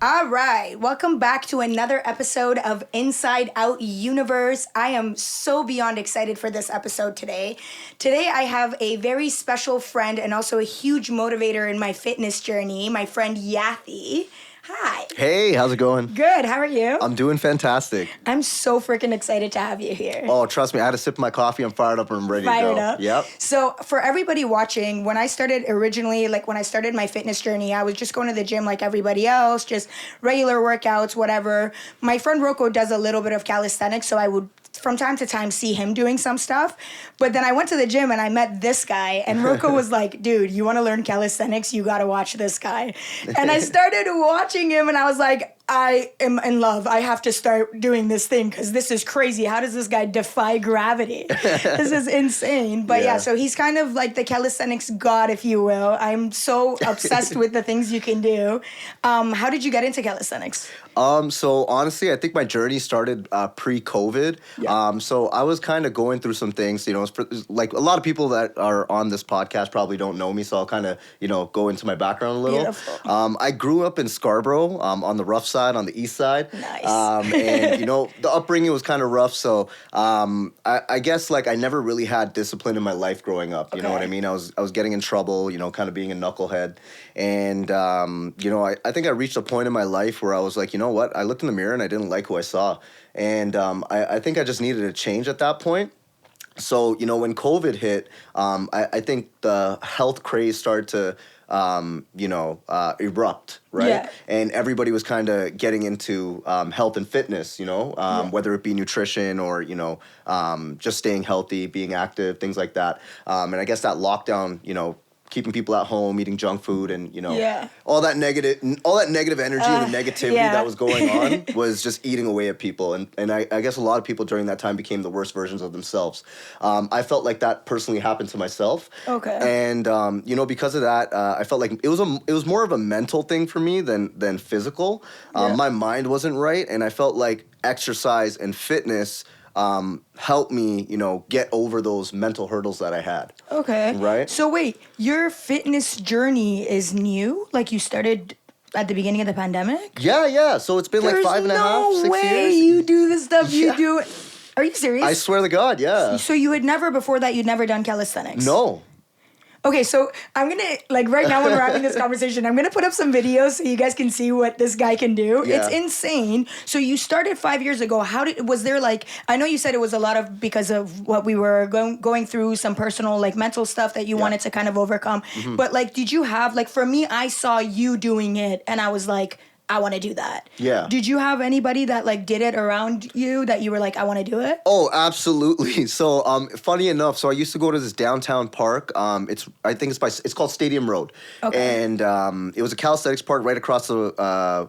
All right, welcome back to another episode of Inside Out Universe. I am so beyond excited for this episode today. Today I have a very special friend and also a huge motivator in my fitness journey, my friend Yathy. Hi. Hey, how's it going? Good, how are you? I'm doing fantastic. I'm so freaking excited to have you here. Oh, trust me, I had a sip of my coffee. I'm fired up and I'm ready to go. Fired up. Yep. So for everybody watching, when I started originally, when I started my fitness journey, I was just going to the gym like everybody else, just regular workouts, whatever. My friend Rocco does a little bit of calisthenics, so I would from time to time see him doing some stuff. But then I went to the gym and I met this guy, and Rocco was like, dude, you want to learn calisthenics? You got to watch this guy. And I started watching him and I was like, I am in love. I have to start doing this thing because this is crazy. How does this guy defy gravity? This is insane. But yeah, so he's kind of like the calisthenics god, if you will. I'm so obsessed with the things you can do. How did you get into calisthenics? So honestly, I think my journey started pre-COVID. Yeah. So I was kind of going through some things, like a lot of people that are on this podcast probably don't know me. So I'll kind of, go into my background a little. Beautiful. I grew up in Scarborough, on the rough side, on the east side. Nice. And, the upbringing was kind of rough. So I guess I never really had discipline in my life growing up. You know what I mean? I was getting in trouble, kind of being a knucklehead. And, I think I reached a point in my life where I was like, you know what? I looked in the mirror and I didn't like who I saw. And I think I just needed a change at that point. So, when COVID hit, I think the health craze started to, erupt, right? Yeah. And everybody was kind of getting into health and fitness, whether it be nutrition or, just staying healthy, being active, things like that. And I guess that lockdown, keeping people at home, eating junk food, and all that negative energy and the negativity that was going on was just eating away at people. And I guess a lot of people during that time became the worst versions of themselves. I felt like that personally happened to myself. Okay. And because of that, I felt like it was more of a mental thing for me than physical. My mind wasn't right, and I felt like exercise and fitness helped me, get over those mental hurdles that I had. Okay. Right? So wait, your fitness journey is new? Like you started at the beginning of the pandemic? Yeah. So it's been There's 5.5, 6 no way years. you do the stuff you do. Are you serious? I swear to God, yeah. So you had never, before that, you'd never done calisthenics? No. Okay, so I'm going to, right now when we're having this conversation, I'm going to put up some videos so you guys can see what this guy can do. Yeah. It's insane. So you started 5 years ago. Was there I know you said it was a lot of because of what we were going through, some personal, mental stuff that you wanted to kind of overcome. Mm-hmm. But, did you have, for me, I saw you doing it and I was like, I want to do that. Yeah. Did you have anybody that did it around you that you were like, I want to do it? Oh, absolutely. So, funny enough, so I used to go to this downtown park. It's called Stadium Road. Okay. And it was a calisthenics park right across the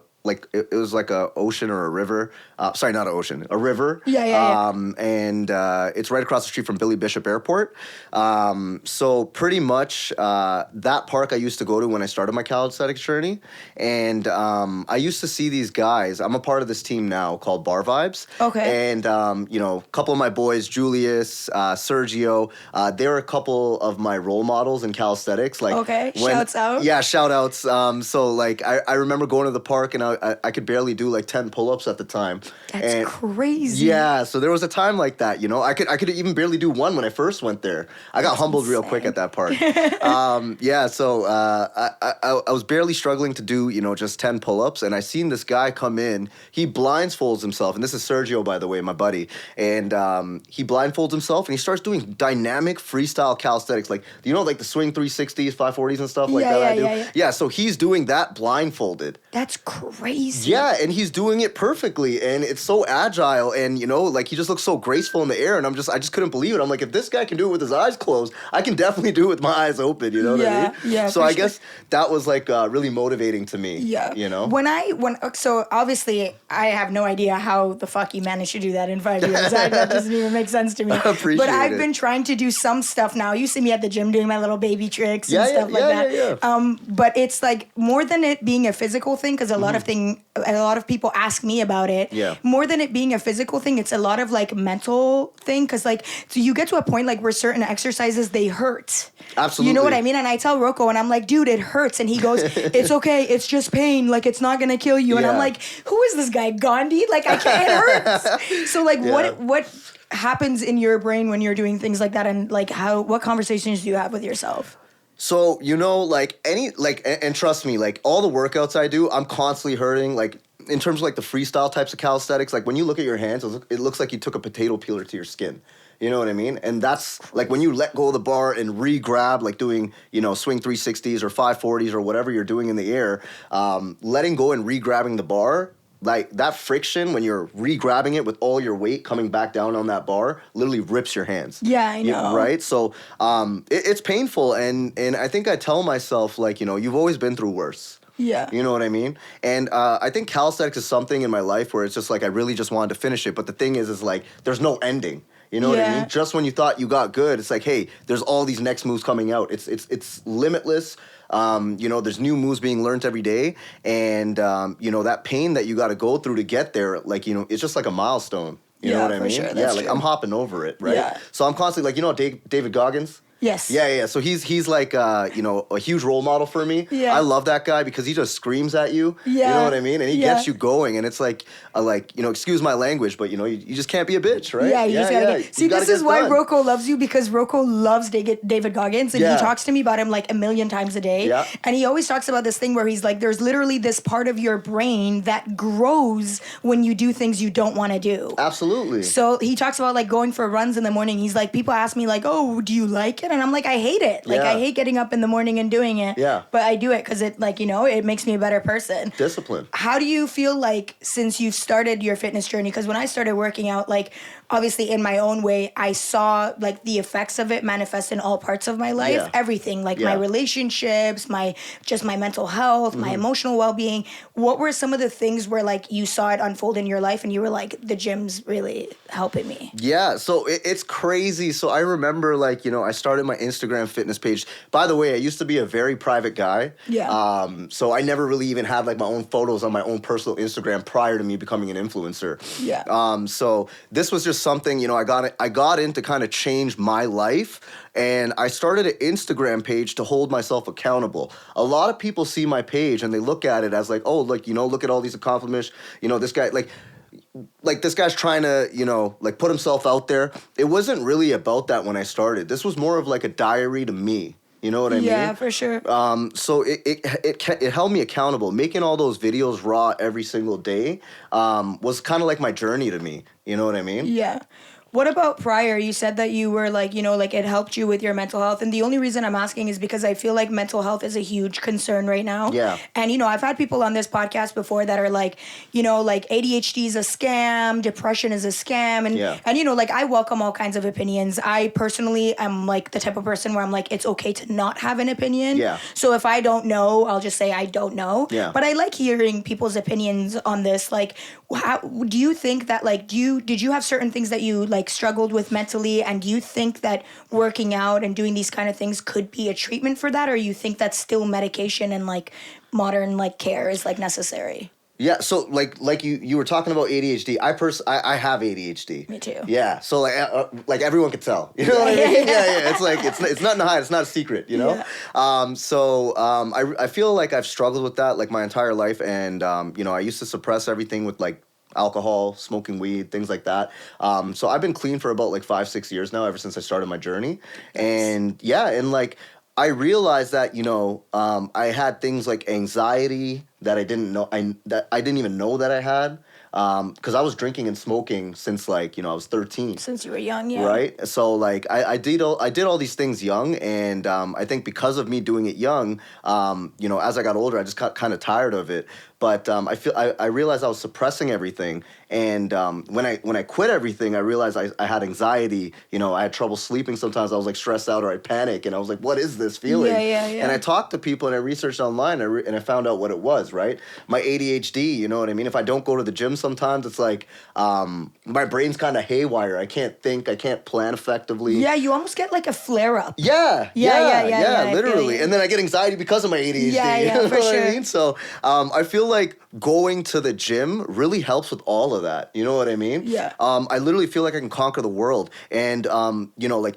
it was like a ocean or a river. Sorry, not an ocean, a river. Yeah. And it's right across the street from Billy Bishop Airport. So pretty much that park I used to go to when I started my calisthenics journey. And I used to see these guys. I'm a part of this team now called Bar Vibes. Okay. And, a couple of my boys, Julius, Sergio, they're a couple of my role models in calisthenics. Shouts out. Yeah, shout outs. So I remember going to the park and I could barely do 10 pull-ups at the time. That's crazy. Yeah, so there was a time like that, I could even barely do one when I first went there. I got humbled real quick at that part. So I was barely struggling to do, just 10 pull-ups, and I seen this guy come in. He blindfolds himself, and this is Sergio, by the way, my buddy. And he blindfolds himself, and he starts doing dynamic freestyle calisthenics, the swing 360s, 540s, and stuff like that I do. Yeah, so he's doing that blindfolded. That's crazy. Yeah, and he's doing it perfectly, and it's so agile, and he just looks so graceful in the air, and I just couldn't believe it. I'm like, if this guy can do it with his eyes closed, I can definitely do it with my eyes open. You know what I mean? Yeah. So I guess that was really motivating to me. Yeah. So obviously I have no idea how the fuck you managed to do that in 5 years. That doesn't even make sense to me. But I've been trying to do some stuff now. You see me at the gym doing my little baby tricks and stuff like that. Yeah. But it's more than it being a physical thing, because a lot of things something a lot of people ask me about it. Yeah. More than it being a physical thing, it's a lot of like mental thing. Cause like, so you get to a point like where certain exercises, they hurt. Absolutely. You know what I mean? And I tell Rocco and I'm like, dude, it hurts. And he goes, it's okay. It's just pain. Like, it's not going to kill you. And I'm like, who is this guy? Gandhi? Like, I can't, it hurts. So like, what happens in your brain when you're doing things like that? And like, what conversations do you have with yourself? So, you know, like and trust me, like all the workouts I do, I'm constantly hurting. Like in terms of like the freestyle types of calisthenics, like when you look at your hands, it looks like you took a potato peeler to your skin. You know what I mean? And that's like when you let go of the bar and re-grab, like doing, you know, swing 360s or 540s or whatever you're doing in the air, letting go and re-grabbing the bar, like that friction when you're re-grabbing it with all your weight coming back down on that bar literally rips your hands. Yeah, I know. Right? So it's painful. And I think I tell myself, like, you know, you've always been through worse. Yeah. You know what I mean? And I think calisthenics is something in my life where it's just like I really just wanted to finish it. But the thing is like there's no ending. You know what I mean? Just when you thought you got good, it's like, hey, there's all these next moves coming out. It's limitless. You know, there's new moves being learned every day. And, you know, that pain that you got to go through to get there, like, you know, it's just like a milestone. You know what I mean? Sure. Yeah, like true. I'm hopping over it, right? Yeah. So I'm constantly like, you know, David Goggins? Yes. Yeah. So he's like, you know, a huge role model for me. Yeah. I love that guy because he just screams at you. Yeah. You know what I mean? And he gets you going. And it's like, you know, excuse my language, but, you know, you just can't be a bitch, right? Yeah, you just gotta get... See, this is why Rocco loves you, because Rocco loves David Goggins. And he talks to me about him like a million times a day. Yeah. And he always talks about this thing where he's like, there's literally this part of your brain that grows when you do things you don't want to do. Absolutely. So he talks about like going for runs in the morning. He's like, people ask me like, oh, do you like it? And I'm like, I hate it. Like, I hate getting up in the morning and doing it. Yeah. But I do it because it, like, you know, it makes me a better person. Discipline. How do you feel like since you've started your fitness journey? Because when I started working out, like, obviously in my own way, I saw like the effects of it manifest in all parts of my life. Everything, like my relationships, my mental health, my emotional well-being. What were some of the things where like you saw it unfold in your life and you were like, the gym's really helping me? Yeah, so it's crazy. So I remember, like, you know, I started my Instagram fitness page. By the way, I used to be a very private guy. Yeah. So I never really even had like my own photos on my own personal Instagram prior to me becoming an influencer. Yeah. So this was just something, you know, I got in to kind of change my life, and I started an Instagram page to hold myself accountable. A lot of people see my page and they look at it as like, oh, look, you know, look at all these accomplishments. You know, this guy, like this guy's trying to, you know, like put himself out there. It wasn't really about that when I started. This was more of like a diary to me. You know what I mean? Yeah, for sure. So it held me accountable. Making all those videos raw every single day was kind of like my journey to me. You know what I mean? Yeah. What about prior? You said that you were like, you know, like it helped you with your mental health. And the only reason I'm asking is because I feel like mental health is a huge concern right now. Yeah. And, you know, I've had people on this podcast before that are like, you know, like ADHD is a scam, depression is a scam. And you know, like I welcome all kinds of opinions. I personally am like the type of person where I'm like, it's okay to not have an opinion. Yeah. So if I don't know, I'll just say I don't know. Yeah. But I like hearing people's opinions on this. Like, how, do you think that like, did you have certain things that you like struggled with mentally, and do you think that working out and doing these kind of things could be a treatment for that, or you think that's still medication and like modern like care is like necessary? Yeah, so like you were talking about ADHD. I have ADHD. Me too. Yeah, so like everyone could tell. You know what I mean? Yeah. It's like it's nothing to hide. It's not a secret. You know. Yeah. I feel like I've struggled with that like my entire life, and you know, I used to suppress everything with like alcohol, smoking weed, things like that. So I've been clean for about like 5-6 years now, ever since I started my journey. And like I realized that, you know, I had things like anxiety that I didn't even know that I had. Because I was drinking and smoking since like, you know, I was 13. Since you were young, yeah. Right? So like I did all these things young, and I think because of me doing it young, you know, as I got older, I just got kind of tired of it. But I realized I was suppressing everything, and when I quit everything, I realized I had anxiety. You know, I had trouble sleeping sometimes. I was like stressed out, or I'd panic, and I was like, "What is this feeling?" Yeah. And I talked to people, and I researched online, and I found out what it was. right? My ADHD, you know what I mean? If I don't go to the gym sometimes, it's like my brain's kind of haywire. I can't think, I can't plan effectively. Yeah, you almost get like a flare up. Yeah, literally. And then I get anxiety because of my ADHD. Yeah, you know for what sure. I mean? So I feel like going to the gym really helps with all of that. You know what I mean? Yeah. I literally feel like I can conquer the world. And, you know, like,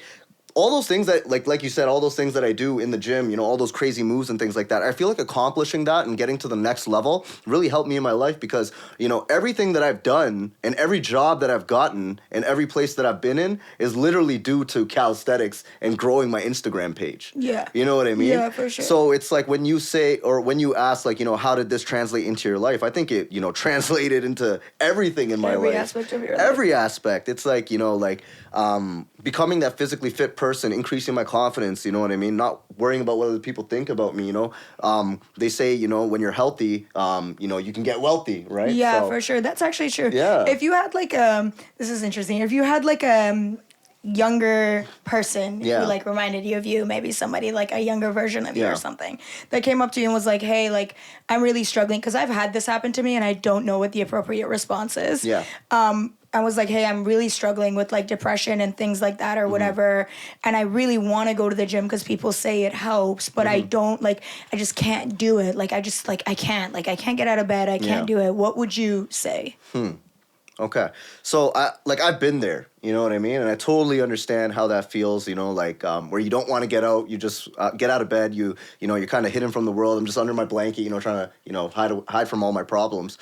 all those things that, like you said, all those things that I do in the gym, you know, all those crazy moves and things like that, I feel like accomplishing that and getting to the next level really helped me in my life because, you know, everything that I've done and every job that I've gotten and every place that I've been in is literally due to calisthenics and growing my Instagram page. Yeah. You know what I mean? Yeah, for sure. So it's like when you say, or when you ask, like, you know, how did this translate into your life? I think it, you know, translated into everything in my life. Every aspect of your life. Every aspect. It's like, you know, like, becoming that physically fit person, increasing my confidence, you know what I mean? Not worrying about what other people think about me, you know? They say, you know, when you're healthy, you know, you can get wealthy, right? Yeah, So, for sure. That's actually true. Yeah. If you had like this is interesting. If you had like younger person Yeah. who like reminded you of you, maybe somebody like a younger version of you Yeah. or something that came up to you and was like, hey, like I'm really struggling because I've had this happen to me and I don't know what the appropriate response is. Yeah. I was like, hey, I'm really struggling with like depression and things like that or whatever. And I really want to go to the gym because people say it helps, but I don't like, I just can't do it. Like, I just like, I can't get out of bed. I can't do it. What would you say? Okay. So I've been there, you know what I mean? And I totally understand how that feels, you know, like where you don't want to get out, you just get out of bed, you know, you're kind of hidden from the world. I'm just under my blanket, you know, trying to, you know, hide from all my problems.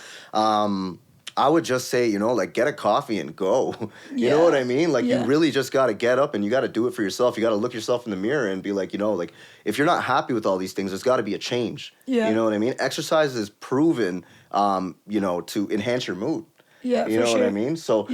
I would just say, you know, like get a coffee and go. You know what I mean? Like you really just got to get up and you got to do it for yourself. You got to look yourself in the mirror and be like, you know, like if you're not happy with all these things, there's got to be a change. Yeah. You know what I mean? Exercise is proven, you know, to enhance your mood. Yeah, You know what I mean? So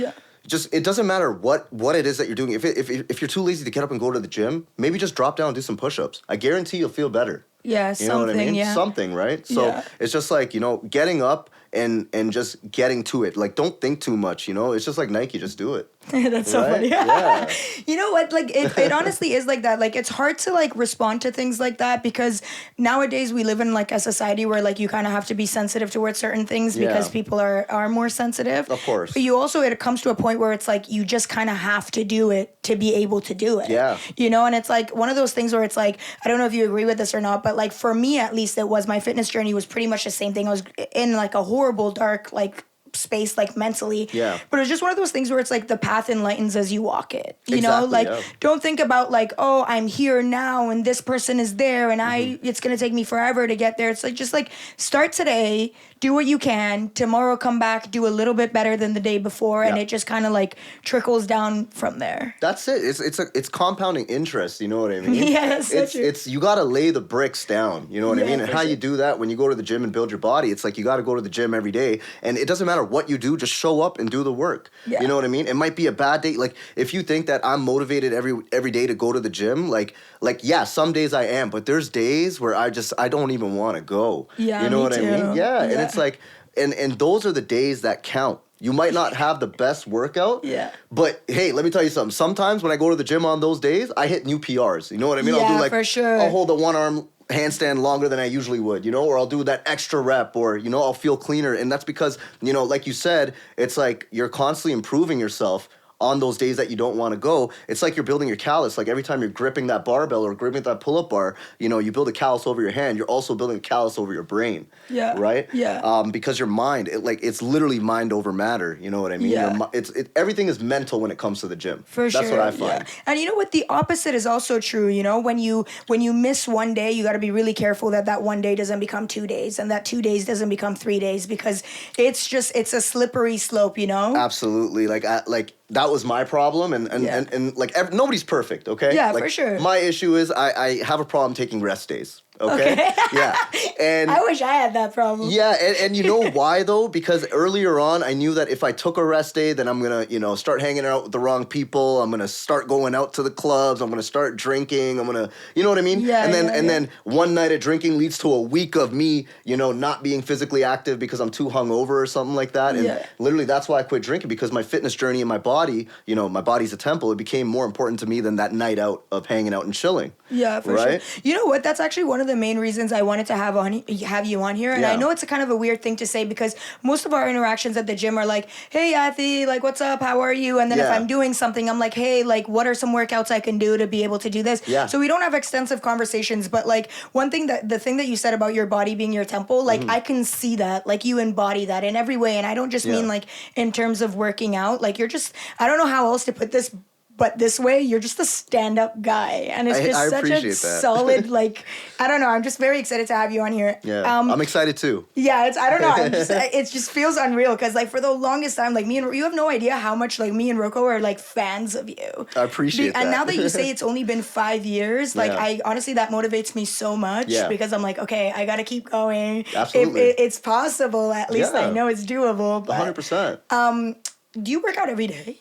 just it doesn't matter what it is that you're doing. If you're too lazy to get up and go to the gym, maybe just drop down and do some push-ups. I guarantee you'll feel better. Yeah, You know what I mean? yeah. Something, right? So it's just like, you know, getting up and just getting to it. Like, don't think too much, you know? It's just like Nike, just do it. That's so Right? funny. Yeah. You know what? Like it honestly is like that. Like it's hard to like respond to things like that because nowadays we live in like a society where like you kind of have to be sensitive towards certain things because people are more sensitive. Of course. But you also it comes to a point where it's like you just kind of have to do it to be able to do it. Yeah. You know, and it's like one of those things where it's like I don't know if you agree with this or not, but like for me at least it was my fitness journey was pretty much the same thing. I was in like a horrible dark like space like mentally, but it's just one of those things where it's like the path enlightens as you walk it, you know, like don't think about like, oh, I'm here now and this person is there and it's gonna take me forever to get there. It's like just like start today, do what you can, tomorrow come back, do a little bit better than the day before, and it just kind of like trickles down from there. That's it. It's compounding interest, you know what I mean? Yeah, that's so true. It's you got to lay the bricks down, you know what I mean? And for how sure. you do that when you go to the gym and build your body, it's like you got to go to the gym every day, and it doesn't matter what you do, just show up and do the work. You know what I mean? It might be a bad day. Like if you think that I'm motivated every day to go to the gym, like yeah, some days I am, but there's days where I don't even want to go. Yeah, you know me what too. I mean? Yeah, and it's like and those are the days that count. You might not have the best workout, but hey, let me tell you something. Sometimes when I go to the gym on those days, I hit new PRs. You know what I mean? Yeah, I'll do like for sure. I'll hold the one arm handstand longer than I usually would, you know, or I'll do that extra rep, or, you know, I'll feel cleaner. And that's because, you know, like you said, it's like you're constantly improving yourself on those days that you don't want to go. It's like you're building your callus. Like every time you're gripping that barbell or gripping that pull-up bar, you know, you build a callus over your hand. You're also building a callus over your brain. Yeah. Right? Yeah. Because your mind, it's literally mind over matter. You know what I mean? Yeah. Everything is mental when it comes to the gym. For sure. That's what I find. Yeah. And you know what? The opposite is also true. You know, when you miss one day, you got to be really careful that one day doesn't become 2 days and that 2 days doesn't become 3 days because it's a slippery slope, you know? Absolutely. Like that was my problem, and like nobody's perfect, okay? Yeah, like, for sure. My issue is I have a problem taking rest days. Okay. Yeah. And I wish I had that problem. Yeah, and you know why though? Because earlier on I knew that if I took a rest day, then I'm gonna, you know, start hanging out with the wrong people. I'm gonna start going out to the clubs. I'm gonna start drinking. I'm gonna, you know what I mean? Yeah. And then one night of drinking leads to a week of me, you know, not being physically active because I'm too hungover or something like that. And literally that's why I quit drinking, because my fitness journey and my body, you know, my body's a temple. It became more important to me than that night out of hanging out and chilling. Yeah, for right? sure. You know what? That's actually one of the the main reasons I wanted to have you on here. And I know it's a kind of a weird thing to say because most of our interactions at the gym are like, hey, Yathy, like, what's up? How are you? And then if I'm doing something, I'm like, hey, like, what are some workouts I can do to be able to do this? Yeah. So we don't have extensive conversations, but like the thing that you said about your body being your temple, like I can see that, like you embody that in every way. And I don't just mean like in terms of working out, like you're just, I don't know how else to put this, but this way, you're just a stand-up guy. And it's just such a solid, like, I don't know. I'm just very excited to have you on here. Yeah, I'm excited too. Yeah, I don't know. It just feels unreal because, like, for the longest time, like, you have no idea how much, like, me and Rocco are, like, fans of you. I appreciate that. And now that you say it's only been 5 years, like, I honestly, that motivates me so much because I'm like, okay, I got to keep going. Absolutely. If it's possible, at least I know it's doable. But, 100%. Do you work out every day?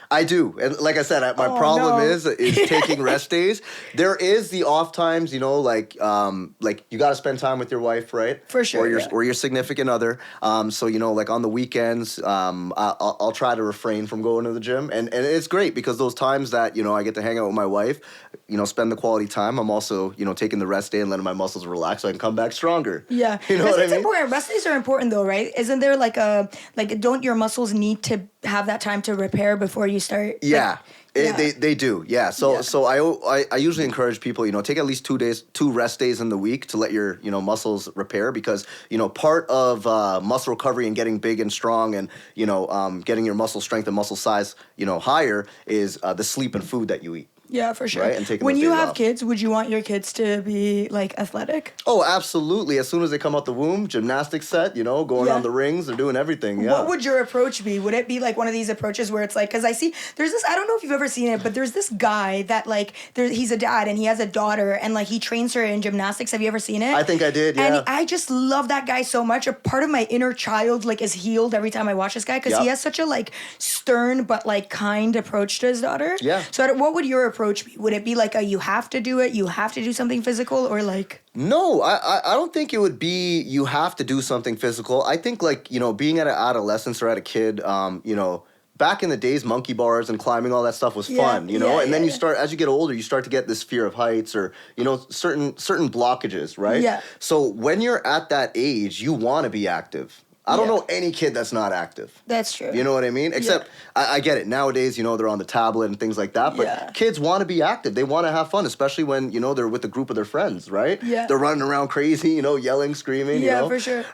I do. And like I said, my problem is taking rest days. There is the off times, you know, like you got to spend time with your wife, right? For sure. Or your significant other. So, you know, like on the weekends, I'll try to refrain from going to the gym. And it's great because those times that, you know, I get to hang out with my wife, you know, spend the quality time, I'm also, you know, taking the rest day and letting my muscles relax so I can come back stronger. Yeah. You know what I mean? Important. Rest days are important though, right? Isn't there don't your muscles need to have that time to repair before you start? Yeah. They do, yeah. So I usually encourage people, you know, take at least 2 rest days in the week to let your, you know, muscles repair because, you know, part of muscle recovery and getting big and strong and, you know, getting your muscle strength and muscle size, you know, higher is the sleep and food that you eat. Yeah, for sure. Right? And taking when those you days have off. kids, would you want your kids to be like athletic? Oh, absolutely. As soon as they come out the womb, gymnastics set, you know, going on the rings, they're doing everything. Yeah. What would your approach be? Would it be like one of these approaches where it's like, because I see there's this, I don't know if you've ever seen it, but there's this guy that like, he's a dad and he has a daughter and like he trains her in gymnastics. Have you ever seen it? I think I did, yeah. And I just love that guy so much. A part of my inner child like is healed every time I watch this guy because he has such a like stern but like kind approach to his daughter. Yeah. So what would your approach be? Would it be like you have to do it, you have to do something physical, or like? No, I don't think it would be you have to do something physical. I think like, you know, being at an adolescence or at a kid, you know, back in the days, monkey bars and climbing, all that stuff was fun, you know? And then you start, as you get older, you start to get this fear of heights or, you know, certain blockages, right? Yeah. So when you're at that age, you want to be active. I don't know any kid that's not active. That's true. You know what I mean? Except, I get it. Nowadays, you know, they're on the tablet and things like that. But kids want to be active. They want to have fun, especially when, you know, they're with a group of their friends, right? Yeah. They're running around crazy, you know, yelling, screaming, you know? For sure.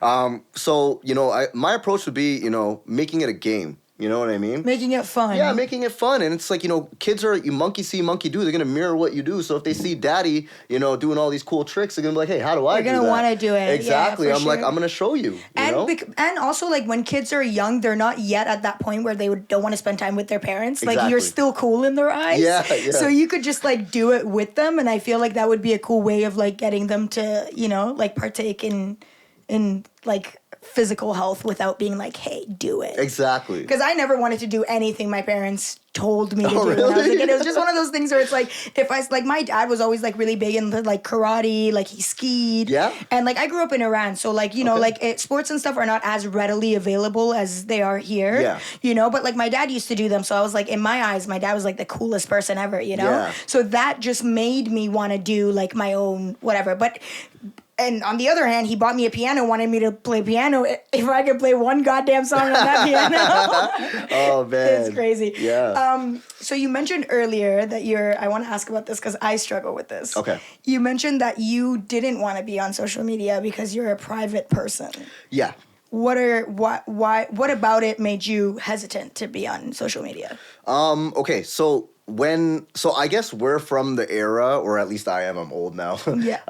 So, you know, my approach would be, you know, making it a game. You know what I mean? Making it fun. Yeah, making it fun. And it's like, you know, kids are, you monkey see, monkey do. They're going to mirror what you do. So if they see daddy, you know, doing all these cool tricks, they're going to be like, hey, how do I do that? They're going to want to do it. Exactly. Yeah, I'm like, I'm going to show you. And also, like, when kids are young, they're not yet at that point where they don't want to spend time with their parents. Like, you're still cool in their eyes. Yeah. So you could just, like, do it with them. And I feel like that would be a cool way of, like, getting them to, you know, like, partake in like, physical health without being like, hey, do it. Exactly. Because I never wanted to do anything my parents told me to do when I was a kid. It was just one of those things where it's like, my dad was always like really big into like karate, like he skied. Yeah. And like I grew up in Iran, so like, you know, like sports and stuff are not as readily available as they are here. Yeah. You know, but like my dad used to do them, so I was like, in my eyes, my dad was like the coolest person ever, you know? Yeah. So that just made me want to do like my own whatever. And on the other hand, he bought me a piano, wanted me to play piano if I could play one goddamn song on that piano. Oh, man. It's crazy. Yeah. So you mentioned earlier that I want to ask about this because I struggle with this. Okay. You mentioned that you didn't want to be on social media because you're a private person. Yeah. What about it made you hesitant to be on social media? Okay, so I guess we're from the era, or at least I am. I'm old now. Yeah.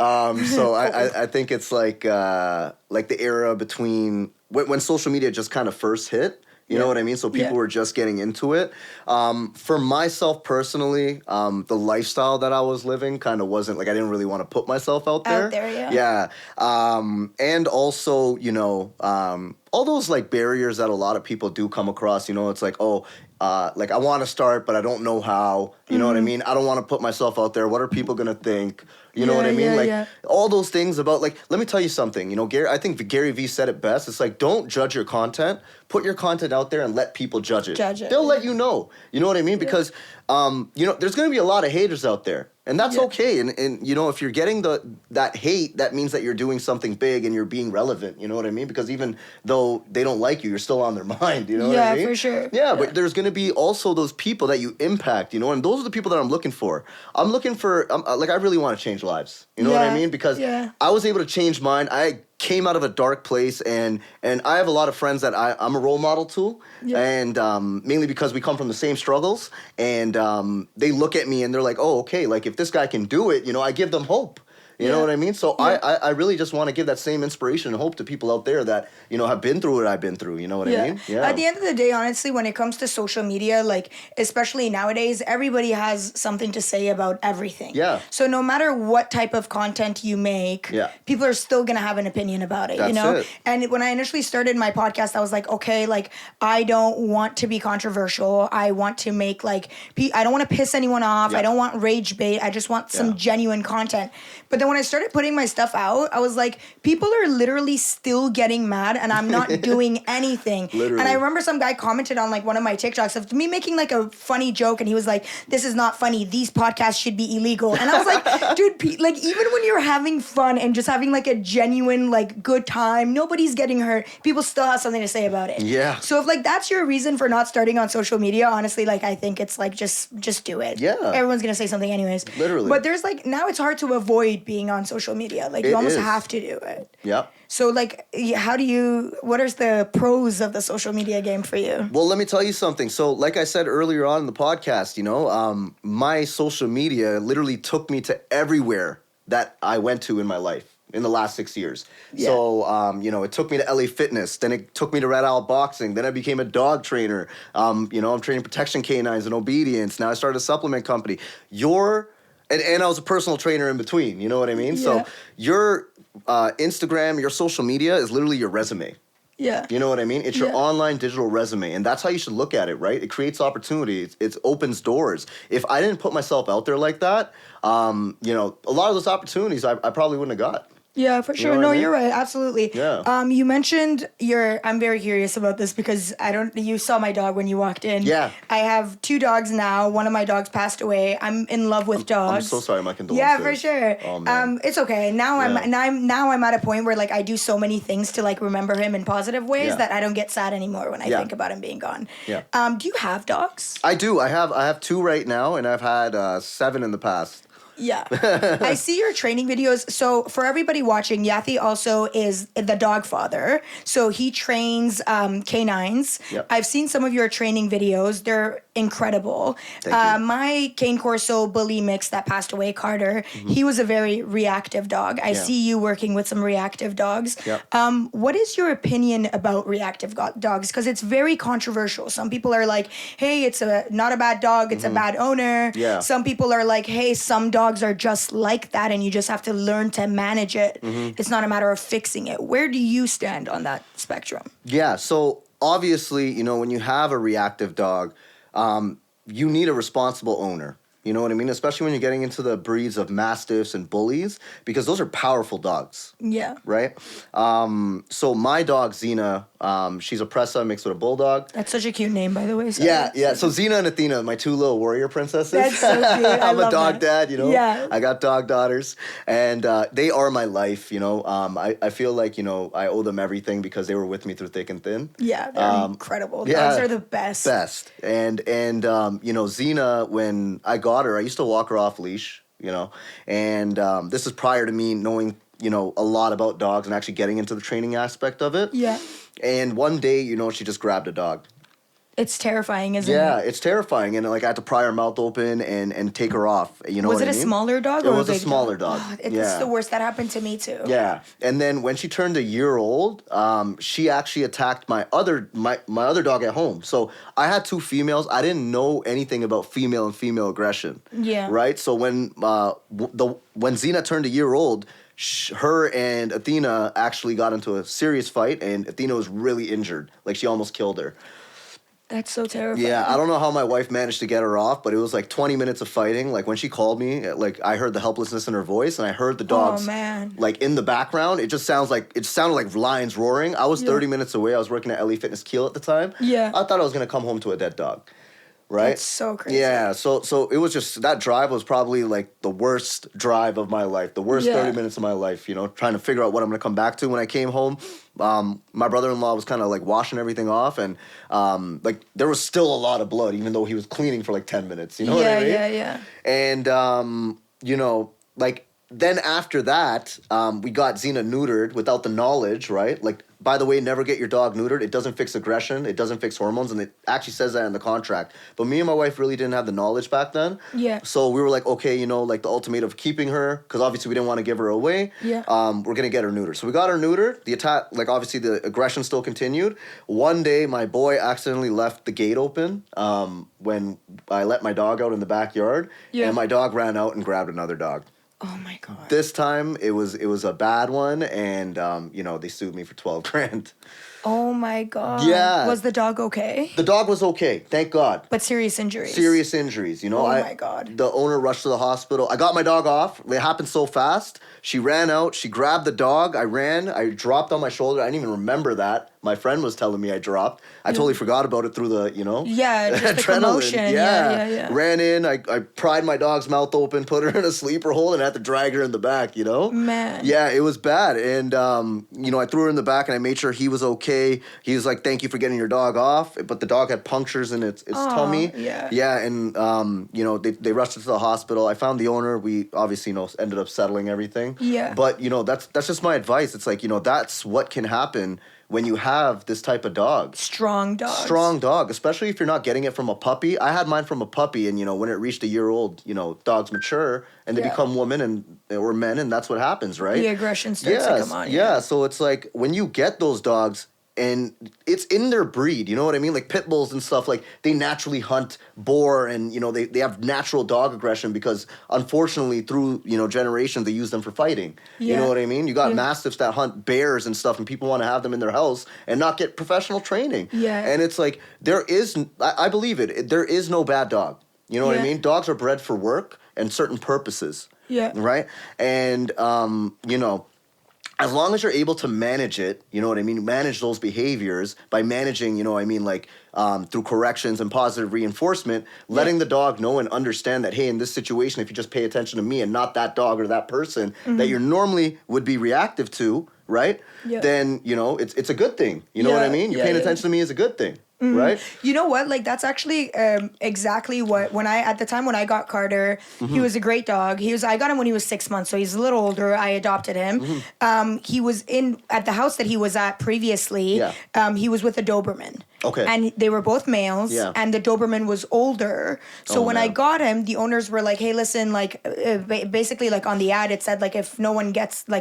So I think it's like the era between when social media just kind of first hit. You know what I mean? So people were just getting into it. For myself personally, the lifestyle that I was living kind of wasn't like I didn't really want to put myself out there. Yeah. And also, you know, all those like barriers that a lot of people do come across. You know, it's like, like I want to start, but I don't know how. You know what I mean? I don't want to put myself out there. What are people gonna think? You know what I mean? All those things about like, let me tell you something. You know, I think Gary Vee said it best. It's like, don't judge your content. Put your content out there and let people judge it. They'll let you know. You know what I mean? Because, you know, there's going to be a lot of haters out there. And that's okay. And you know, if you're getting that hate, that means that you're doing something big and you're being relevant. You know what I mean? Because even though they don't like you, you're still on their mind. You know what I mean? Yeah, for sure. Yeah, but there's going to be also those people that you impact, you know, and those are the people that I'm looking for. I'm looking for, like, I really want to change lives. You know what I mean? Because I was able to change mine. I came out of a dark place, and I have a lot of friends that I'm a role model to, and mainly because we come from the same struggles, and they look at me and they're like, oh, okay, like if this guy can do it, you know, I give them hope. You know what I mean? So I really just want to give that same inspiration and hope to people out there that, you know, have been through what I've been through. You know what I mean? Yeah. At the end of the day, honestly, when it comes to social media, like, especially nowadays, everybody has something to say about everything. Yeah. So no matter what type of content you make, people are still going to have an opinion about it, you know? And when I initially started my podcast, I was like, okay, like, I don't want to be controversial. I want to make, like, I don't want to piss anyone off. I don't want rage bait. I just want some genuine content. But then when I started putting my stuff out, I was like, people are literally still getting mad and I'm not doing anything. Literally. And I remember some guy commented on like one of my TikToks of me making like a funny joke, and he was like, this is not funny. These podcasts should be illegal. And I was like, dude, like, even when you're having fun and just having like a genuine, like, good time, nobody's getting hurt, people still have something to say about it. Yeah. So if like that's your reason for not starting on social media, honestly, like, I think it's like, just do it. Yeah. Everyone's going to say something anyways. Literally. But there's like, now it's hard to avoid being on social media. Like, you almost have to do it. Yep. So, like, what are the pros of the social media game for you? Well, let me tell you something. So, like I said earlier on in the podcast, you know, my social media literally took me to everywhere that I went to in my life in the last 6 years. Yeah. So, you know, it took me to LA Fitness. Then it took me to Red Owl Boxing. Then I became a dog trainer. You know, I'm training protection canines and obedience. Now I started a supplement company. And I was a personal trainer in between, you know what I mean? Yeah. So your Instagram, your social media is literally your resume. Yeah. You know what I mean? It's your online digital resume, and that's how you should look at it, right? It creates opportunities. It opens doors. If I didn't put myself out there like that, you know, a lot of those opportunities I probably wouldn't have got. Yeah, for sure. You know No, you're right. Absolutely. Yeah. You mentioned I'm very curious about this because you saw my dog when you walked in. Yeah. I have 2 dogs now. One of my dogs passed away. I'm in love with dogs. I'm so sorry. My condolences. Yeah, for sure. Oh, man. It's okay. Now I'm at a point where like I do so many things to like remember him in positive ways that I don't get sad anymore when I think about him being gone. Yeah. Do you have dogs? I do. I have 2 right now, and I've had 7 in the past. Yeah. I see your training videos. So for everybody watching, Yathy also is the dog father. So he trains canines. Yep. I've seen some of your training videos. They're incredible. Thank you. My Cane Corso bully mix that passed away, Carter, he was a very reactive dog. I see you working with some reactive dogs. Yep. What is your opinion about reactive dogs? Because it's very controversial. Some people are like, hey, it's not a bad dog, it's a bad owner. Yeah. Some people are like, hey, some dogs are just like that and you just have to learn to manage it. It's not a matter of fixing it. Where do you stand on that spectrum? Yeah, so obviously, you know, when you have a reactive dog, you need a responsible owner. You know what I mean? Especially when you're getting into the breeds of mastiffs and bullies, because those are powerful dogs. Yeah. Right? So my dog, Xena, she's a Presa mixed with a bulldog. That's such a cute name, by the way. So yeah. So Xena and Athena, my 2 little warrior princesses. That's so cute. I'm a dog dad, you know? Yeah. I got dog daughters, and they are my life, you know? I feel like, you know, I owe them everything because they were with me through thick and thin. Yeah, they're incredible. Yeah, dogs are the best. And you know, Xena, when I got her, I used to walk her off leash, you know, and this is prior to me knowing, you know, a lot about dogs and actually getting into the training aspect of it. Yeah. And one day, you know, she just grabbed a dog. It's terrifying, isn't it? Yeah, it's terrifying, and like I had to pry her mouth open and take her off. You know what I mean? Was it a smaller dog? It was a smaller dog. Oh, it's the worst. That happened to me too. Yeah, and then when she turned a year old, she actually attacked my other dog at home. So I had 2 females. I didn't know anything about female and female aggression. Yeah. Right. So when Xena turned a year old, her and Athena actually got into a serious fight, and Athena was really injured. Like she almost killed her. That's so terrifying. Yeah, I don't know how my wife managed to get her off, but it was like 20 minutes of fighting. Like when she called me, like I heard the helplessness in her voice, and I heard the dogs like in the background. It sounded like lions roaring. I was 30 minutes away. I was working at LA Fitness Kiel at the time. Yeah. I thought I was gonna come home to a dead dog. right? That's so crazy. Yeah, so it was just, that drive was probably like the worst drive of my life, the worst 30 minutes of my life, you know, trying to figure out what I'm going to come back to. When I came home, my brother-in-law was kind of like washing everything off, and like there was still a lot of blood, even though he was cleaning for like 10 minutes, you know what I mean? Yeah. And, you know, like, then after that, we got Xena neutered without the knowledge, right? Like, by the way, never get your dog neutered. It doesn't fix aggression. It doesn't fix hormones. And it actually says that in the contract. But me and my wife really didn't have the knowledge back then. Yeah. So we were like, okay, you know, like the ultimate of keeping her, because obviously we didn't want to give her away. Yeah. We're going to get her neutered. So we got her neutered. The attack, like obviously the aggression still continued. One day, my boy accidentally left the gate open when I let my dog out in the backyard. Yeah. And my dog ran out and grabbed another dog. Oh my God. This time it was a bad one, and you know, they sued me for $12,000. Oh my God. Yeah. Was the dog okay? The dog was okay, thank God. But serious injuries. Serious injuries, you know. Oh my God. The owner rushed to the hospital. I got my dog off. It happened so fast. She ran out. She grabbed the dog. I ran. I dropped on my shoulder. I didn't even remember that. My friend was telling me I dropped. I totally forgot about it through the, you know. Yeah, just the adrenaline. commotion. Yeah. Ran in. I pried my dog's mouth open, put her in a sleeper hold, and had to drag her in the back, you know. Man. Yeah, it was bad. And, you know, I threw her in the back and I made sure he was okay. He was like, thank you for getting your dog off. But the dog had punctures in its tummy. Yeah. Yeah, and, you know, they rushed it to the hospital. I found the owner. We obviously, you know, ended up settling everything. Yeah. But, you know, that's just my advice. It's like, you know, that's what can happen when you have this type of dog. Strong dog. Strong dog, especially if you're not getting it from a puppy. I had mine from a puppy, and, you know, when it reached a year old, you know, dogs mature and they become women or men, and that's what happens, right? The aggression starts to come on. Yeah, so it's like when you get those dogs, and it's in their breed, you know what I mean? Like Pitbulls and stuff, like they naturally hunt boar, and, you know, they have natural dog aggression because unfortunately through, you know, generations they use them for fighting. You know what I mean? You got Mastiffs that hunt bears and stuff, and people want to have them in their house and not get professional training. Yeah. And it's like, I believe it, there is no bad dog. You know what I mean? Dogs are bred for work and certain purposes. Yeah. Right? And, you know, as long as you're able to manage it, you know what I mean, manage those behaviors by managing, you know what I mean, like through corrections and positive reinforcement, letting the dog know and understand that, hey, in this situation, if you just pay attention to me and not that dog or that person that you normally would be reactive to, right? Yeah. Then, you know, it's a good thing. You know what I mean? You're paying attention to me is a good thing. Right? You know what? Like, that's actually exactly what, at the time when I got Carter, he was a great dog. I got him when he was 6 months, so he's a little older. I adopted him. He was at the house that he was at previously. Yeah. He was with a Doberman. Okay. And they were both males. Yeah. And the Doberman was older. So when I got him, the owners were like, hey, listen, like, basically, like, on the ad, it said, like, if no one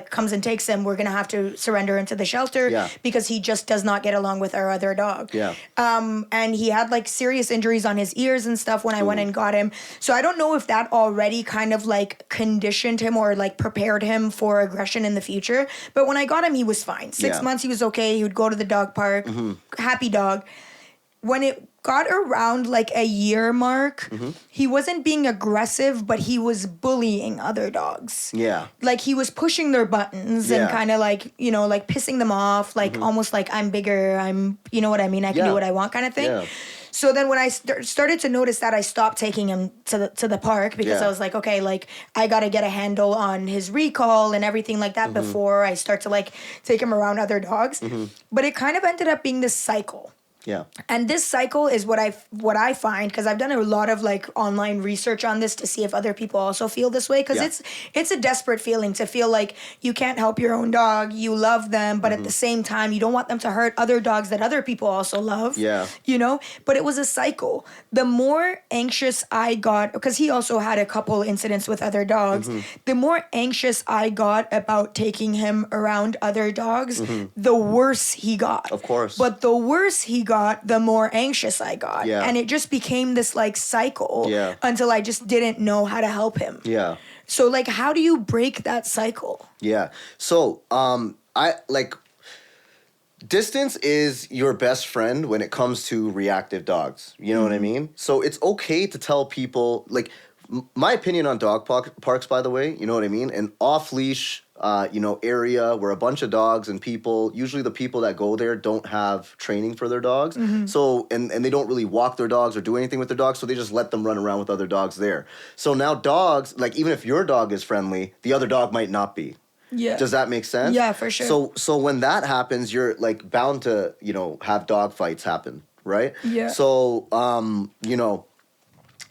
comes and takes him, we're going to have to surrender him to the shelter because he just does not get along with our other dog. Yeah. And he had, like, serious injuries on his ears and stuff when I went and got him. So I don't know if that already kind of, like, conditioned him or, like, prepared him for aggression in the future. But when I got him, he was fine. 6 months, he was okay. He would go to the dog park. Happy dog. When it got around, like, a year mark, he wasn't being aggressive, but he was bullying other dogs. Yeah. Like, he was pushing their buttons and kind of, like, you know, like, pissing them off, like, almost like, I'm bigger, you know what I mean, I can do what I want kind of thing. Yeah. So then when I started to notice that, I stopped taking him to the park because I was like, okay, like, I got to get a handle on his recall and everything like that before I start to, like, take him around other dogs. But it kind of ended up being this cycle. Yeah. And this cycle is what I find, because I've done a lot of, like, online research on this to see if other people also feel this way, because it's a desperate feeling to feel like you can't help your own dog, you love them, but at the same time you don't want them to hurt other dogs that other people also love. Yeah. You know? But it was a cycle. The more anxious I got, because he also had a couple incidents with other dogs, the more anxious I got about taking him around other dogs, the worse he got. Of course. But the worse he got, the more anxious I got. Yeah. And it just became this, like, cycle until I just didn't know how to help him. Yeah. So, like, how do you break that cycle? Yeah. So, distance is your best friend when it comes to reactive dogs. You know what I mean? So it's okay to tell people, like, my opinion on dog parks, by the way, you know what I mean? An off-leash area where a bunch of dogs and people, usually the people that go there don't have training for their dogs. So, and they don't really walk their dogs or do anything with their dogs, so they just let them run around with other dogs there. So now dogs, like even if your dog is friendly, the other dog might not be. Yeah. Does that make sense? Yeah, for sure. So when that happens, you're like bound to, have dog fights happen, right? Yeah. So,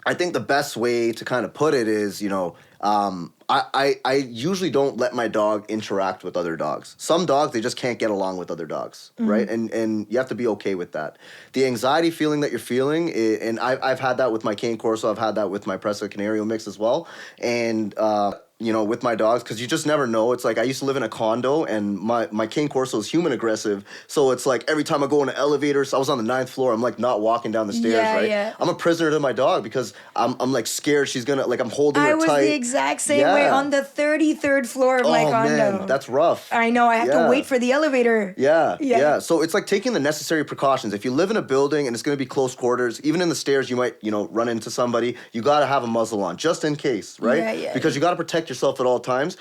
I think the best way to kind of put it is, I usually don't let my dog interact with other dogs. Some dogs, they just can't get along with other dogs, right? And you have to be okay with that. The anxiety feeling that you're feeling, and I've had that with my Cane Corso, I've had that with my Presa Canario mix as well. And, with my dogs, because you just never know. It's like I used to live in a condo, and my Cane Corso is human aggressive. So it's like every time I go in an elevator, so I was on the 9th floor, I'm like not walking down the stairs, right? Yeah. I'm a prisoner to my dog because I'm like scared she's gonna, like I'm holding her tight. I was the exact same way on the 33rd floor of my condo. Man, that's rough. I know, I have to wait for the elevator. Yeah. So it's like taking the necessary precautions. If you live in a building and it's gonna be close quarters, even in the stairs you might, run into somebody, you gotta have a muzzle on, just in case, right? Yeah. Because you gotta protect yourself at all times.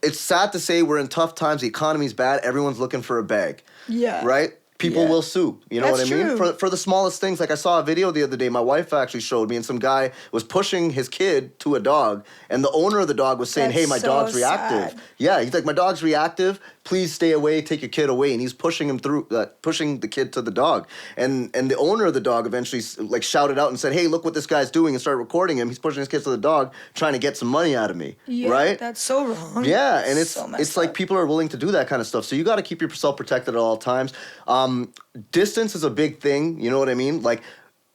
It's sad to say we're in tough times. The economy's bad. Everyone's looking for a bag. Yeah. Right? People will sue. You know That's what I mean? true. For the smallest things. Like I saw a video the other day. My wife actually showed me, and some guy was pushing his kid to a dog, and the owner of the dog was saying, That's "Hey, my so dog's reactive." sad. Yeah, he's like, "My dog's reactive. Please stay away. Take your kid away." And he's pushing him through, pushing the kid to the dog. And the owner of the dog eventually like shouted out and said, "Hey, look what this guy's doing!" and started recording him. He's pushing his kids to the dog, trying to get some money out of me. Yeah, right? That's so wrong. Yeah, and So messed it's like up. people are willing to do that kind of stuff. So you got to keep yourself protected at all times. Distance is a big thing. You know what I mean? Like,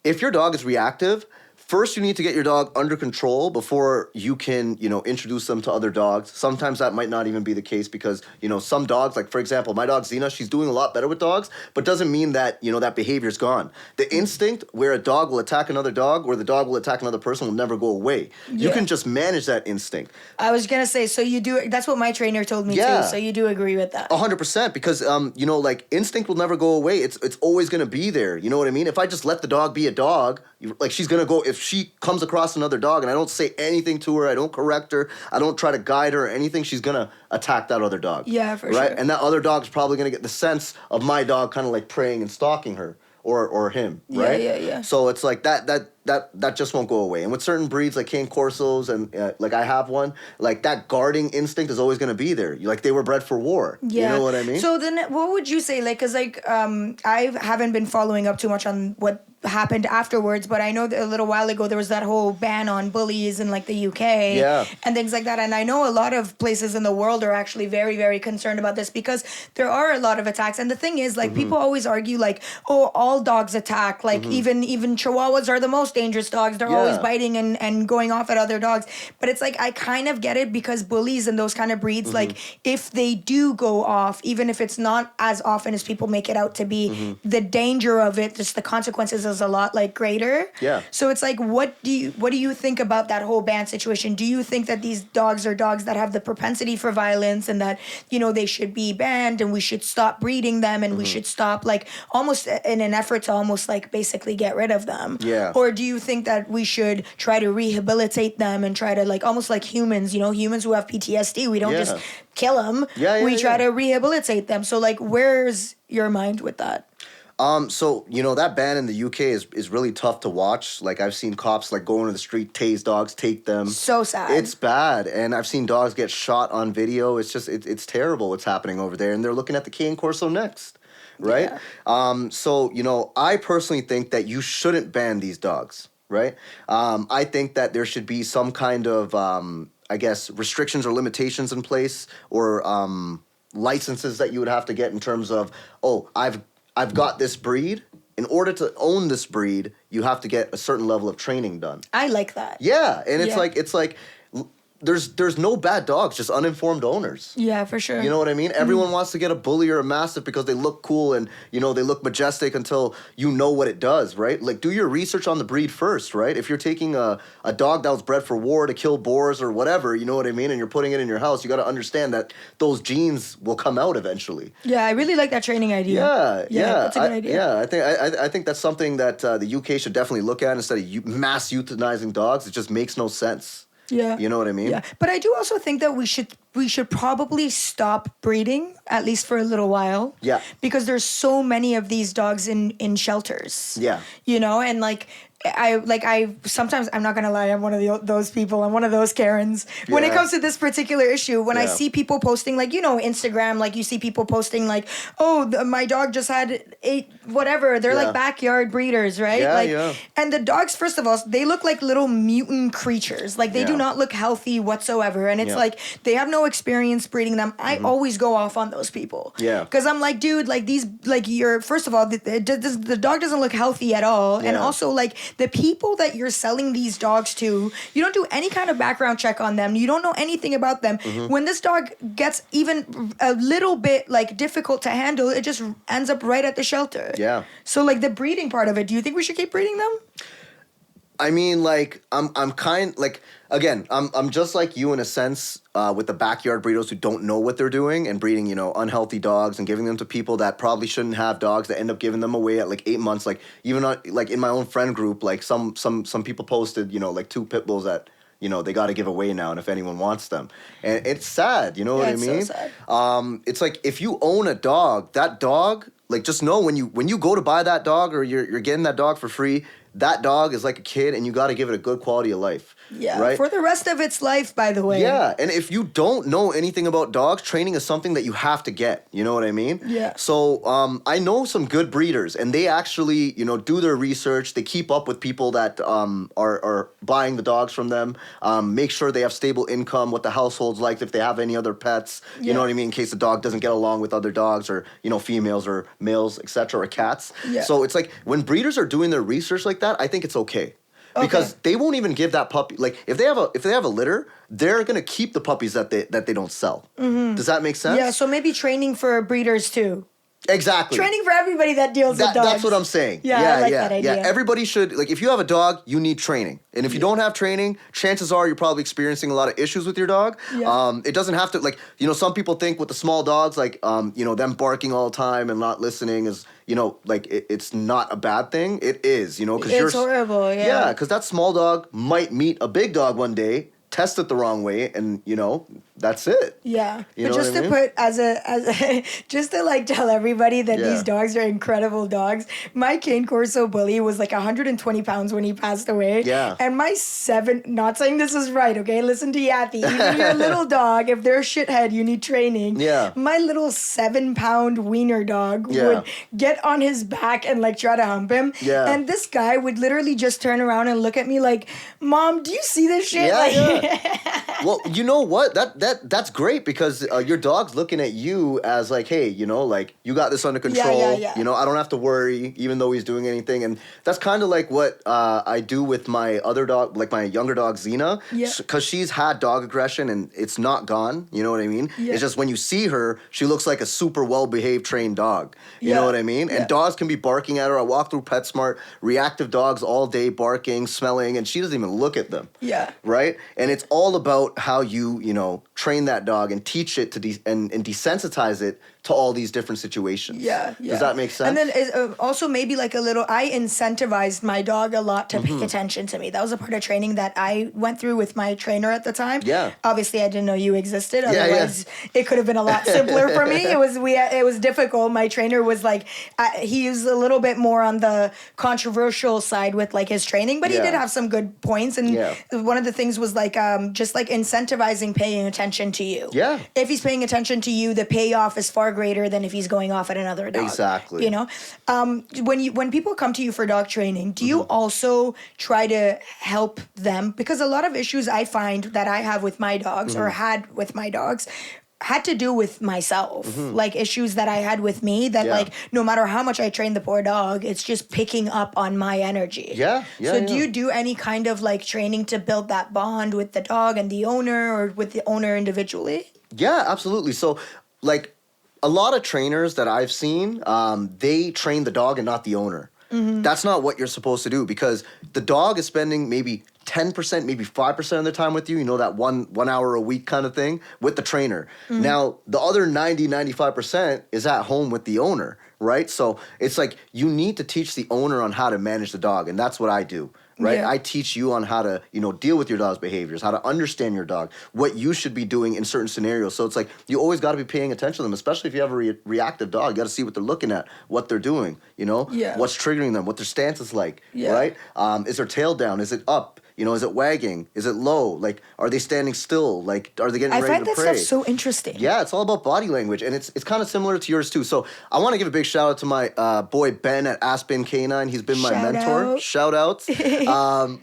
if your dog is reactive, first you need to get your dog under control before you can, introduce them to other dogs. Sometimes that might not even be the case because, some dogs, like for example, my dog Xena, she's doing a lot better with dogs, but doesn't mean that, that behavior's gone. The instinct where a dog will attack another dog, where the dog will attack another person will never go away. You can just manage that instinct. I was going to say, so you do, that's what my trainer told me too, so you do agree with that. 100%, because, like instinct will never go away. It's always going to be there. You know what I mean? If I just let the dog be a dog, like she's going to go, if she comes across another dog and I don't say anything to her, I don't correct her, I don't try to guide her or anything, she's going to attack that other dog. Yeah, for right? sure. And that other dog's probably going to get the sense of my dog kind of like preying and stalking her or him, right? Yeah. So it's like that just won't go away. And with certain breeds like Cane Corsos and like I have one, like that guarding instinct is always going to be there. Like they were bred for war. Yeah. You know what I mean? So then what would you say? Like, cause like, I haven't been following up too much on what happened afterwards, but I know that a little while ago there was that whole ban on bullies in like the UK and things like that. And I know a lot of places in the world are actually very, very concerned about this because there are a lot of attacks. And the thing is, like, people always argue like, oh, all dogs attack. Like even Chihuahuas are the most dangerous dogs. They're always biting and going off at other dogs. But it's like, I kind of get it because bullies and those kind of breeds, like if they do go off, even if it's not as often as people make it out to be, the danger of it, just the consequences is a lot like greater. Yeah. So it's like, what do you think about that whole ban situation? Do you think that these dogs are dogs that have the propensity for violence and that, they should be banned and we should stop breeding them and we should stop like almost in an effort to almost like basically get rid of them? Yeah. Or do you think that we should try to rehabilitate them and try to like almost like humans, humans who have PTSD, we don't just kill them. We try to rehabilitate them. So like, where's your mind with that? So, that ban in the UK is really tough to watch. Like, I've seen cops, like, go into the street, tase dogs, take them. So sad. It's bad. And I've seen dogs get shot on video. It's just, it's terrible what's happening over there. And they're looking at the Cane Corso next, right? Yeah. So, I personally think that you shouldn't ban these dogs, right? I think that there should be some kind of, I guess, restrictions or limitations in place or licenses that you would have to get in terms of, I've got this breed. In order to own this breed, you have to get a certain level of training done. I like that. Yeah, and it's like there's no bad dogs, just uninformed owners. Yeah, for sure. You know what I mean? Everyone wants to get a bully or a mastiff because they look cool and, they look majestic until you know what it does, right? Like, do your research on the breed first, right? If you're taking a dog that was bred for war to kill boars or whatever, you know what I mean? And you're putting it in your house, you got to understand that those genes will come out eventually. Yeah, I really like that training idea. Yeah. That's a good idea. Yeah, I think that's something that the UK should definitely look at instead of mass euthanizing dogs. It just makes no sense. Yeah. You know what I mean? Yeah. But I do also think that we should probably stop breeding, at least for a little while. Yeah. Because there's so many of these dogs in shelters. Yeah. You know, and like I sometimes, I'm not gonna lie, I'm one of those people. I'm one of those Karens when it Yeah. comes to this particular issue. When I Yeah. see people posting, like, you know, Instagram, like you see people posting like, oh, my dog just had 8 whatever. They're Yeah. like backyard breeders, right? Yeah, like, yeah. and the dogs, first of all, they look like little mutant creatures. Like, they do Yeah. not look healthy whatsoever. And it's Yeah. like they have no experience breeding them. I always go off on those people. Yeah. Because I'm like, dude, like these, like you're, first of all, the dog doesn't look healthy at all. And Yeah. also, like, the people that you're selling these dogs to, you don't do any kind of background check on them. You don't know anything about them. When this dog gets even a little bit like difficult to handle, it just ends up right at the shelter. Yeah. So like the breeding part of it, do you think we should keep breeding them? I mean, like, I'm kind, like, again, I'm just like you in a sense with the backyard breeders who don't know what they're doing and breeding, you know, unhealthy dogs and giving them to people that probably shouldn't have dogs, that end up giving them away at like 8 months. Like, even like in my own friend group, like some people posted, you know, like 2 pit bulls that, you know, they got to give away now, and if anyone wants them. And it's sad, you know what I mean? It's so sad. It's like, if you own a dog, that dog, like, just know when you go to buy that dog, or you're getting that dog for free, that dog is like a kid, and you got to give it a good quality of life. Yeah, right? for the rest of its life, by the way. Yeah, and if you don't know anything about dogs, training is something that you have to get. You know what I mean? Yeah. So I know some good breeders, and they actually, you know, do their research. They keep up with people that are buying the dogs from them. Make sure they have stable income, what the household's like, if they have any other pets. You know what I mean? In case the dog doesn't get along with other dogs, or, you know, females or males, etc., or cats. Yeah. So it's like, when breeders are doing their research like that, I think it's okay. Because they won't even give that puppy, like, if they have a litter, they're gonna keep the puppies that they don't sell. Does that make sense? Yeah, so maybe training for breeders too. Exactly. Training for everybody that deals with dogs. That's what I'm saying. Yeah, I like that idea. Yeah, everybody should, like, if you have a dog, you need training. And if you don't have training, chances are you're probably experiencing a lot of issues with your dog. Yeah. It doesn't have to, like, you know, some people think with the small dogs, like, you know, them barking all the time and not listening is, you know, like, it's not a bad thing. It is, you know, because It's horrible, yeah. Yeah, because that small dog might meet a big dog one day, test it the wrong way, and, you know, that's it. Yeah, You but know just what I to mean? put as a just to like tell everybody that Yeah. these dogs are incredible dogs. My Cane Corso bully was like 120 pounds when he passed away. Yeah. And my not saying this is right, okay? Listen to Yathy. Even your little dog, if they're a shithead, you need training. Yeah. My little 7-pound wiener dog Yeah. would get on his back and like try to hump him. Yeah. And this guy would literally just turn around and look at me like, "Mom, do you see this shit?" Yeah, like, yeah. Well, you know what? That's great, because your dog's looking at you as like, hey, you know, like, you got this under control. yeah. You know, I don't have to worry, even though he's doing anything. And that's kind of like what I do with my other dog, like my younger dog, Xena. Yeah. Because she's had dog aggression and it's not gone. You know what I mean? Yeah. It's just when you see her, she looks like a super well-behaved, trained dog. You Yeah. know what I mean? And Yeah. dogs can be barking at her. I walk through PetSmart, reactive dogs all day, barking, smelling, and she doesn't even look at them. Yeah. Right? And it's all about how you know, train that dog and teach it to and desensitize it to all these different situations. Yeah. Does that make sense? And then also maybe like I incentivized my dog a lot to pay attention to me. That was a part of training that I went through with my trainer at the time. Yeah. Obviously, I didn't know you existed. Yeah, Otherwise, it could have been a lot simpler for me. It was difficult. My trainer was like, he was a little bit more on the controversial side with like his training, but he Yeah. did have some good points. And Yeah. one of the things was like just like incentivizing paying attention to you. Yeah. If he's paying attention to you, the payoff is far greater than if he's going off at another dog. Exactly. You know, when people come to you for dog training, do you also try to help them? Because a lot of issues I find that I have with my dogs or had with my dogs had to do with myself, like issues that I had with me that Yeah. like no matter how much I train the poor dog, it's just picking up on my energy. Yeah, So do you do any kind of like training to build that bond with the dog and the owner, or with the owner individually? Yeah, absolutely. So, like, a lot of trainers that I've seen, they train the dog and not the owner. That's not what you're supposed to do, because the dog is spending maybe 10%, maybe 5% of the time with you, you know, that one hour a week kind of thing with the trainer. Now, the other 95% is at home with the owner, right? So it's like you need to teach the owner on how to manage the dog, and that's what I do. right? Yeah. I teach you on how to, deal with your dog's behaviors, how to understand your dog, what you should be doing in certain scenarios. So it's like you always got to be paying attention to them, especially if you have a reactive dog. You got to see what they're looking at, what they're doing, Yeah. what's triggering them, what their stance is like, Yeah. right? Is their tail down? Is it up? Is it wagging? Is it low? Like, are they standing still? Like, are they getting I ready find to that pray? stuff so interesting. Yeah, it's all about body language, and it's kind of similar to yours too. So I want to give a big shout out to my boy Ben at Aspen Canine. He's been my mentor. Shout outs.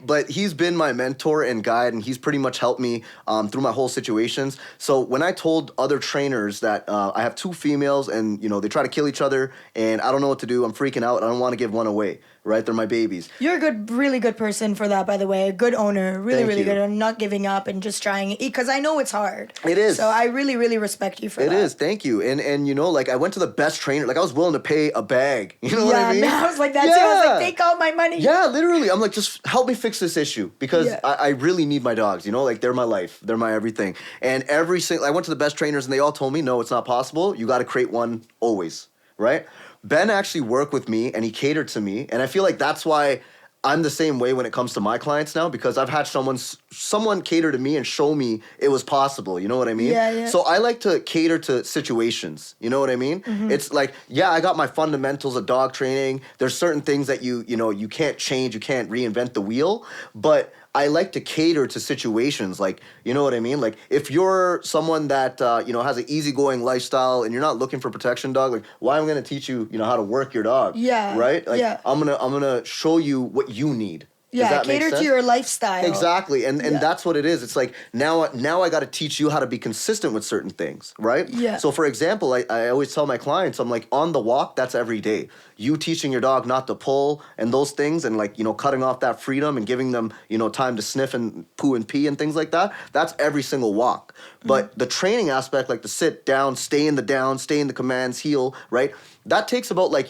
But he's been my mentor and guide, and he's pretty much helped me through my whole situations. So when I told other trainers that I have 2 females, and they try to kill each other, and I don't know what to do, I'm freaking out. I don't want to give one away. Right, they're my babies. You're a really good person for that, by the way. A good owner, really Thank you. good, and not giving up and just trying. Because I know it's hard. It is. So I really respect you for that. It is. Thank you. And like I went to the best trainer. Like I was willing to pay a bag. You know what I mean? Yeah, I was like that too. I was like, take all my money. Yeah, literally. I'm like, just help me fix this issue because I really need my dogs. Like they're my life. They're my everything. And I went to the best trainers and they all told me, no, it's not possible. You got to create one always. Right? Ben actually worked with me and he catered to me. And I feel like that's why I'm the same way when it comes to my clients now because I've had someone cater to me and show me it was possible. You know what I mean? Yeah. So I like to cater to situations. You know what I mean? Mm-hmm. It's like, I got my fundamentals of dog training. There's certain things that you can't change. You can't reinvent the wheel. But I like to cater to situations, like, you know what I mean? Like, if you're someone that, has an easygoing lifestyle and you're not looking for protection dog, like, why am I going to teach you, how to work your dog? Yeah. Right? Like, yeah. I'm gonna show you what you need. Yeah, cater to your lifestyle. Exactly, and that's what it is. It's like now I got to teach you how to be consistent with certain things, right? Yeah. So for example, I always tell my clients, I'm like, on the walk, that's every day. You teaching your dog not to pull and those things, and like cutting off that freedom and giving them time to sniff and poo and pee and things like that. That's every single walk. But the training aspect, like the sit down, stay in the commands, heel, right? That takes about I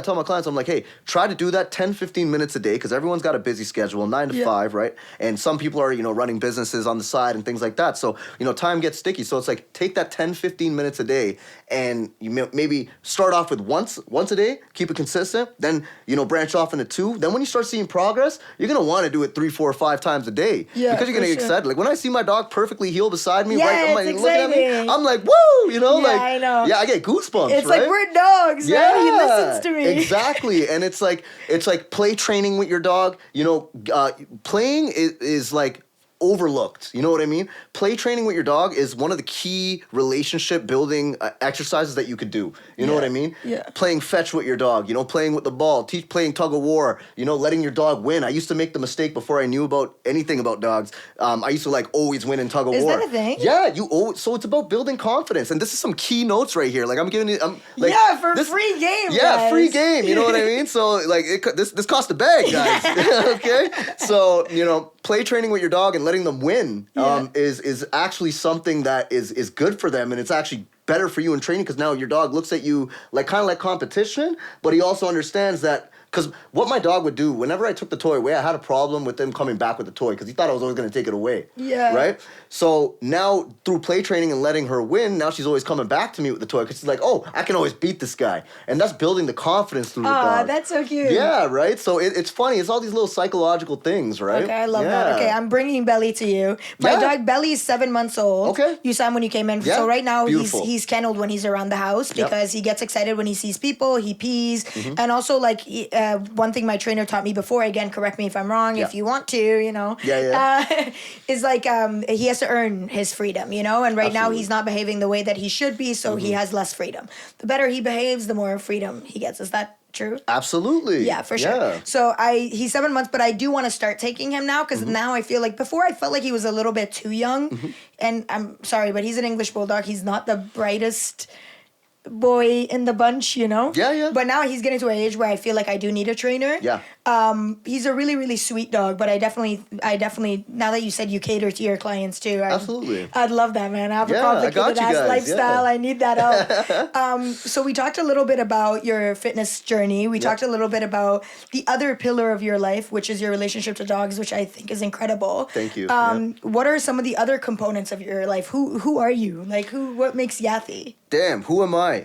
tell my clients, I'm like, hey, try to do that 10, 15 minutes a day because everyone's got a busy schedule, 9 to 5, right? And some people are, running businesses on the side and things like that. So, time gets sticky. So it's like, take that 10, 15 minutes a day and you maybe start off with once a day, keep it consistent, then, branch off into 2. Then when you start seeing progress, you're going to want to do it 3, 4, 5 times a day. Yeah, because you're going to get excited. Like when I see my dog perfectly healed beside me, right? I'm like, it's looking at me, exciting. I'm like, woo, Yeah, I know. Yeah, I get goosebumps, It's right? like we're dogs, right? He listens to me. Exactly. And it's like play training with your dog. Playing is like overlooked. You know what I mean? Play training with your dog is one of the key relationship building exercises that you could do. You know what I mean? Yeah. Playing fetch with your dog, playing with the ball, playing tug of war, letting your dog win. I used to make the mistake before I knew about anything about dogs. I used to always win in tug of war. Is that a thing? Yeah, so it's about building confidence. And this is some key notes right here. Like I'm giving you free game. Yeah, guys. free game. You know what I mean? So this cost a bag, guys. Okay? So, play training with your dog and letting them win is actually something that is good for them, and it's actually better for you in training because now your dog looks at you kind of like competition, but he also understands that. Because what my dog would do, whenever I took the toy away, I had a problem with him coming back with the toy because he thought I was always going to take it away. Yeah. Right? So now, through play training and letting her win, now she's always coming back to me with the toy because she's like, oh, I can always beat this guy. And that's building the confidence through the dog. That's so cute. Yeah, right? So it's funny. It's all these little psychological things, right? Okay, I love that. Okay, I'm bringing Belly to you. My dog Belly is 7 months old. Okay. You saw him when you came in. Yeah. So right now Beautiful. he's kenneled when he's around the house because he gets excited when he sees people, he pees. And also one thing my trainer taught me before, again, correct me if I'm wrong, if you want to, is he has to earn his freedom, and right now he's not behaving the way that he should be, so he has less freedom. The better he behaves, the more freedom he gets. Is that true? Absolutely. Yeah, for sure. Yeah. So he's 7 months, but I do want to start taking him now because now I feel like before I felt like he was a little bit too young, and I'm sorry, but he's an English bulldog. He's not the brightest boy in the bunch, Yeah. But now he's getting to an age where I feel like I do need a trainer. Yeah. He's a really, really sweet dog, but I definitely, now that you said you cater to your clients too. Absolutely. I'd love that, man. I have a Yeah, I got complicated you ass guys, lifestyle. yeah. I need that help. So we talked a little bit about your fitness journey. We talked a little bit about the other pillar of your life, which is your relationship to dogs, which I think is incredible. Thank you. What are some of the other components of your life? Who are you? What makes Yathy? Damn, who am I?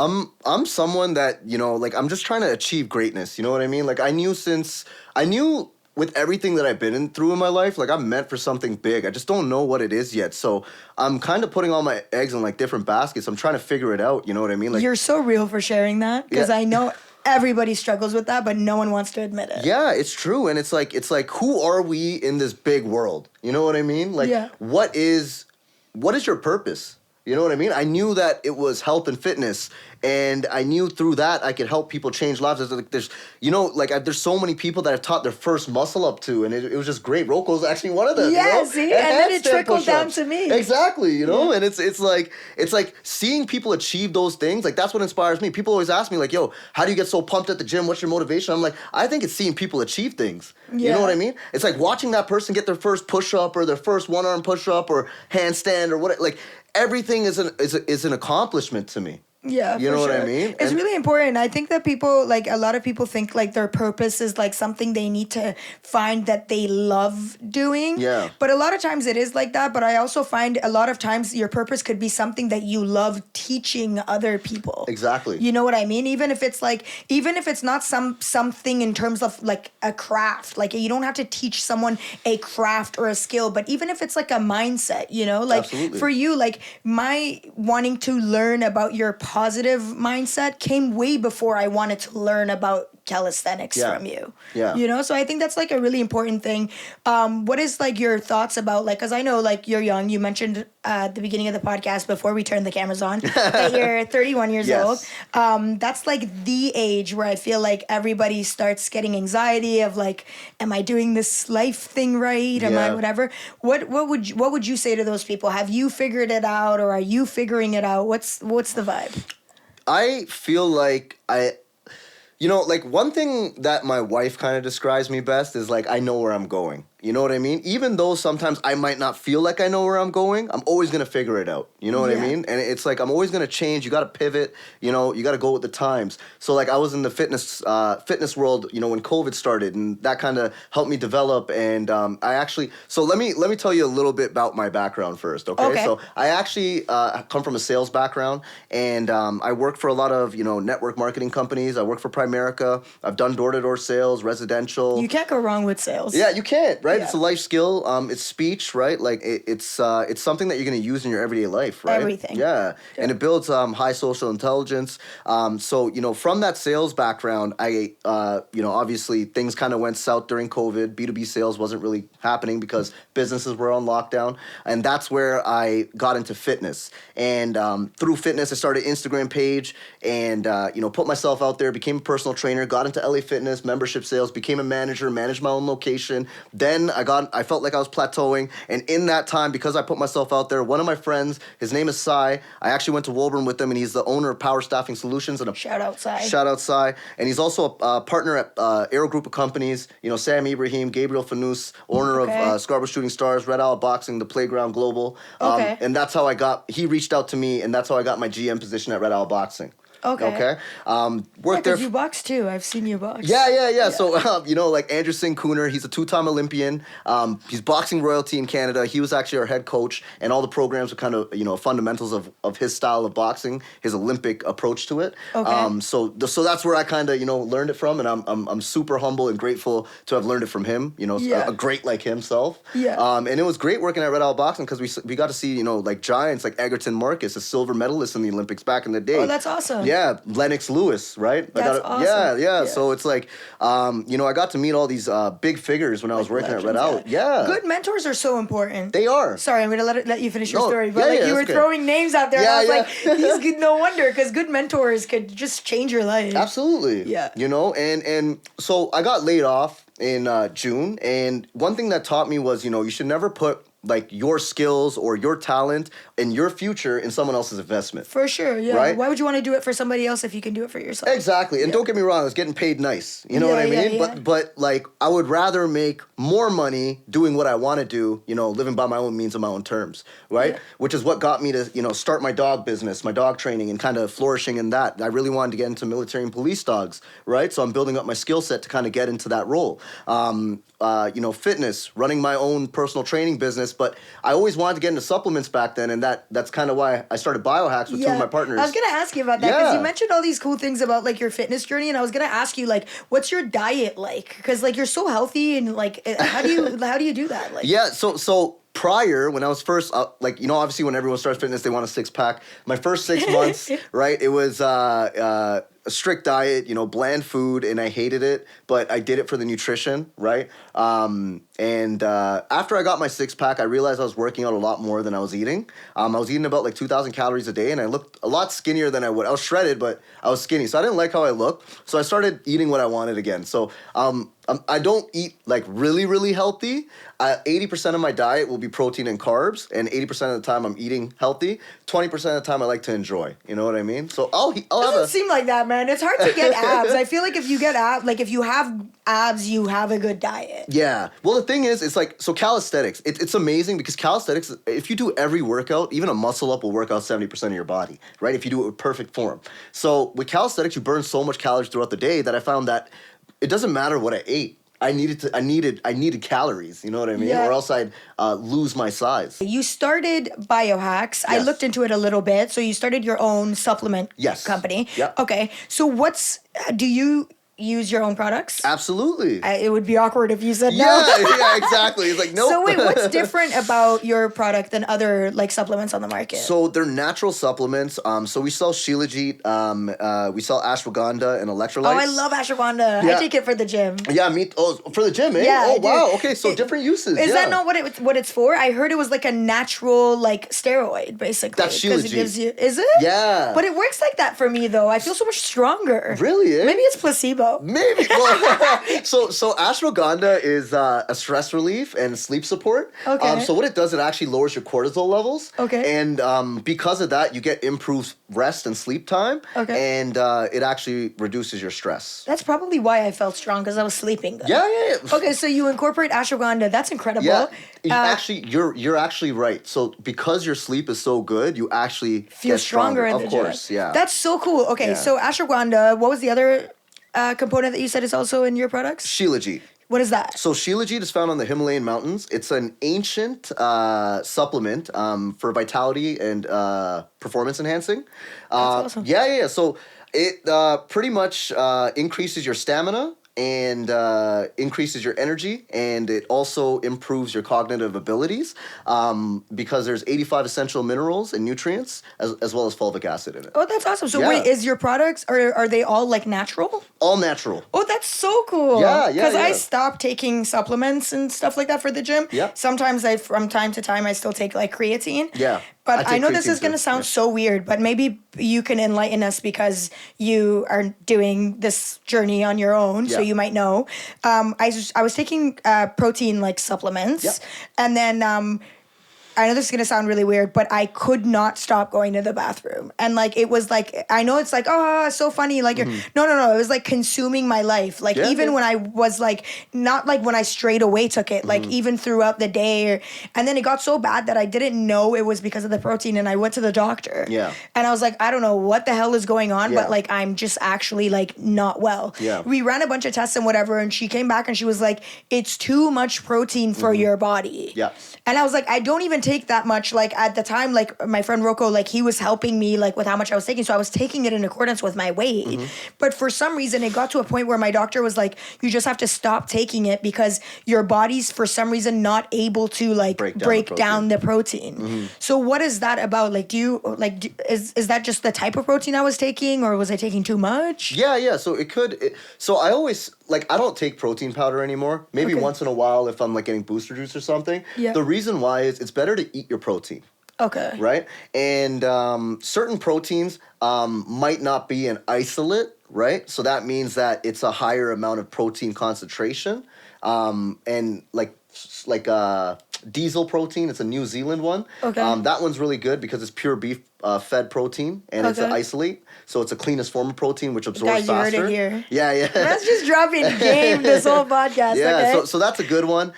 I'm someone that, like I'm just trying to achieve greatness. You know what I mean? Like I knew with everything that I've been through in my life, like I'm meant for something big. I just don't know what it is yet. So I'm kind of putting all my eggs in like different baskets. I'm trying to figure it out. You know what I mean? Like you're so real for sharing that, because I know everybody struggles with that, but no one wants to admit it. Yeah, it's true. And it's like who are we in this big world? You know what I mean? Like what is your purpose? You know what I mean? I knew that it was health and fitness, and I knew through that I could help people change lives. There's so many people that I've taught their first muscle up to, and it was just great. Rocco's actually one of them. Yeah, see? And then it trickled down to me. Exactly, and it's like seeing people achieve those things. Like that's what inspires me. People always ask me like, "Yo, how do you get so pumped at the gym? What's your motivation?" I'm like, I think it's seeing people achieve things. You know what I mean? It's like watching that person get their first push up or their first one arm push up or handstand or what. Like everything is an accomplishment to me. Yeah, you know what I mean? It's really important. I think that people, like a lot of people think like their purpose is like something they need to find that they love doing. Yeah. But a lot of times it is like that. But I also find a lot of times your purpose could be something that you love teaching other people. Exactly. You know what I mean? Even if it's not something in terms of like a craft, like you don't have to teach someone a craft or a skill, but even if it's like a mindset, like Absolutely. for you, like my wanting to learn about your positive mindset came way before I wanted to learn about calisthenics from you. Yeah. So I think that's like a really important thing. What is like your thoughts about like, because I know like you're young, you mentioned at the beginning of the podcast before we turned the cameras on that you're 31 years old. That's like the age where I feel like everybody starts getting anxiety of like, am I doing this life thing right? Am I whatever? What would you say to those people? Have you figured it out, or are you figuring it out? What's the vibe? I feel like like one thing that my wife kind of describes me best is like I know where I'm going. You know what I mean? Even though sometimes I might not feel like I know where I'm going, I'm always going to figure it out. You know what I mean? And it's like I'm always going to change. You got to pivot. You got to go with the times. So like I was in the fitness world, when COVID started, and that kind of helped me develop. And I actually, so let me tell you a little bit about my background first, okay? So I actually come from a sales background, and I work for a lot of, network marketing companies. I work for Primerica. I've done door-to-door sales, residential. You can't go wrong with sales. Yeah, you can't, right? Yeah. It's a life skill. It's speech, right? Like it's something that you're going to use in your everyday life, right? Everything. Yeah. And it builds high social intelligence. So from that sales background, I obviously things kind of went south during COVID. B2B sales wasn't really happening because businesses were on lockdown, and that's where I got into fitness. And through fitness, I started an Instagram page, and put myself out there, became a personal trainer, got into LA Fitness membership sales, became a manager, managed my own location. Then I felt like I was plateauing, and in that time, because I put myself out there, one of my friends, his name is Sai. I actually went to Woburn with him, and he's the owner of Power Staffing Solutions. And shout out Sai. Shout out Sai. And he's also a partner at Aero Group of Companies. Sam Ibrahim, Gabriel Fanous, owner of Scarborough Shooting Stars, Red Owl Boxing, The Playground Global. And that's how he reached out to me, and that's how I got my GM position at Red Owl Boxing. Okay. Worked there. You box too. I've seen you box. Yeah. So, like Andrew Singh Cooner, he's a 2-time Olympian. He's boxing royalty in Canada. He was actually our head coach, and all the programs are kind of, fundamentals of his style of boxing, his Olympic approach to it. Okay. So that's where I kind of, learned it from, and I'm super humble and grateful to have learned it from him. A great like himself. Yeah. And it was great working at Red Owl Boxing because we got to see, like giants like Egerton Marcus, a silver medalist in the Olympics back in the day. Oh, that's awesome. Yeah, Lennox Lewis, right? That's awesome. Yeah. So it's like, I got to meet all these big figures when I was working at Red Owl. Yeah. Good mentors are so important. They are. Sorry, I'm going to let you finish your story. But you were throwing names out there, and I was like, these good, no wonder, because good mentors could just change your life. Absolutely. Yeah. And so I got laid off in June, and one thing that taught me was, you should never put like your skills or your talent and your future in someone else's investment. For sure, yeah. Right? Why would you want to do it for somebody else if you can do it for yourself? Exactly. And don't get me wrong, I was getting paid nice. You know what I mean? Yeah. But like I would rather make more money doing what I want to do, living by my own means on my own terms, right? Yeah. Which is what got me to, start my dog business, my dog training, and kind of flourishing in that. I really wanted to get into military and police dogs, right? So I'm building up my skill set to kind of get into that role. Fitness, running my own personal training business, this, but I always wanted to get into supplements back then, and that's kind of why I started Biohacks with two of my partners. I was gonna ask you about that because you mentioned all these cool things about like your fitness journey, and I was gonna ask you like, what's your diet like? Because like you're so healthy, and like how do you do that? Like so prior, when I was first, like, you know, obviously when everyone starts fitness, they want a six-pack. My first 6 months, right, it was a strict diet, you know, bland food, and I hated it, but I did it for the nutrition, right? And after I got my six-pack, I realized I was working out a lot more than I was eating. I was eating about like 2,000 calories a day, and I looked a lot skinnier than I would. I was shredded, but I was skinny, so I didn't like how I looked. So I started eating what I wanted again. So I don't eat like really, really healthy. 80% of my diet will be protein and carbs, and 80% of the time I'm eating healthy. 20% of the time I like to enjoy. You know what I mean? So I'll have doesn't seem like that, man. It's hard to get abs. I feel like if you get abs, like if you have abs, you have a good diet. Yeah. Well, the thing is, it's like, so calisthenics, it's amazing because calisthenics, if you do every workout, even a muscle up will work out 70% of your body, right? If you do it with perfect form. So with calisthenics, you burn so much calories throughout the day that I found that it doesn't matter what I ate. I needed calories, you know what I mean? Yeah. Or else I'd lose my size. You started Biohacks. I looked into it a little bit. So you started your own supplement company. Yeah. Okay. So do you use your own products? Absolutely. It would be awkward if you said no. Yeah, exactly. It's like, nope. So wait, what's different about your product than other like supplements on the market? So they're natural supplements. So we sell Shilajit, we sell ashwagandha and electrolytes. Oh, I love ashwagandha. Yeah. I take it for the gym. Yeah, for the gym, eh? Yeah, Oh, I do. wow. Okay, so different uses. Is that not what it's for? I heard it was like a natural like steroid, basically. That's because Shilajit. it gives you. Is it? Yeah. But it works like that for me though. I feel so much stronger. Really? Eh? Maybe it's placebo. Maybe. Well, so ashwagandha is a stress relief and sleep support. Okay. So what it does, it actually lowers your cortisol levels. Okay. And because of that, you get improved rest and sleep time. Okay. And it actually reduces your stress. That's probably why I felt strong because I was sleeping good. Yeah. Okay, so you incorporate ashwagandha. That's incredible. Yeah. You're actually right. So because your sleep is so good, you actually feel get stronger. in the gym. Of course, yeah. That's so cool. Okay, Yeah. so ashwagandha. What was the other component that you said is also in your products? Shilajit. What is that? So Shilajit is found on the Himalayan mountains. It's an ancient supplement for vitality and performance enhancing. That's awesome. Yeah. So it pretty much increases your stamina and increases your energy, and it also improves your cognitive abilities because there's 85 essential minerals and nutrients as well as fulvic acid in it. Oh, that's awesome. So Yeah. wait, is your products, are they all like natural? All natural. Oh, that's so cool. Yeah. Because I stopped taking supplements and stuff like that for the gym. Yeah. Sometimes from time to time, I still take like creatine. Yeah. But I know this creatine is going to too. sound so weird, but maybe you can enlighten us because you are doing this journey on your own, so Yeah. you might know. I was taking protein like supplements, Yep. and then I know this is going to sound really weird, but I could not stop going to the bathroom. And like, it was like, I know it's like, oh, so funny. Like, no. It was like consuming my life. Like, even when I was like, not like when I straight away took it, like even throughout the day. And then it got so bad that I didn't know it was because of the protein. And I went to the doctor. Yeah. And I was like, I don't know what the hell is going on, Yeah. but like, I'm just actually like not well. Yeah. We ran a bunch of tests and whatever. And she came back and she was like, it's too much protein for your body. Yeah. And I was like, I don't even take that much. Like at the time, like my friend Rocco, like he was helping me like with how much I was taking. So I was taking it in accordance with my weight. But for some reason, it got to a point where my doctor was like, you just have to stop taking it because your body's for some reason not able to like break down the protein. So what is that about? Like, is that just the type of protein I was taking, or was I taking too much? Yeah. So so I always, like, I don't take protein powder anymore. Maybe once in a while if I'm like getting booster juice or something. Yeah. The reason why is it's better to eat your protein. Okay. Right? And certain proteins might not be an isolate, right? So that means that it's a higher amount of protein concentration. And like diesel protein, it's a New Zealand one. Okay. That one's really good because it's pure beef fed protein, and it's an isolate. So it's the cleanest form of protein, which absorbs faster. Guys, you heard it here. Yeah. That's just dropping game this whole podcast. Yeah, okay? so that's a good one.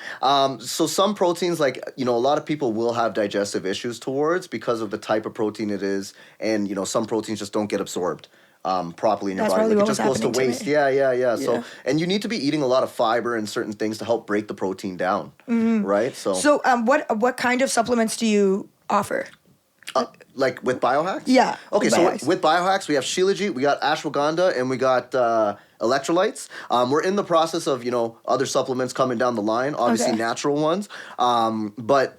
So some proteins, like, a lot of people will have digestive issues towards because of the type of protein it is, and, some proteins just don't get absorbed. properly in your That's body. probably Like, what it just was goes to happening to waste. me. Yeah. So, and you need to be eating a lot of fiber and certain things to help break the protein down, right? So, what kind of supplements do you offer? Like with Biohacks? Yeah, Okay, with so Biohacks. with Biohacks, we have Shilajit, we got ashwagandha, and we got electrolytes. We're in the process of, other supplements coming down the line, obviously Okay. natural ones. But,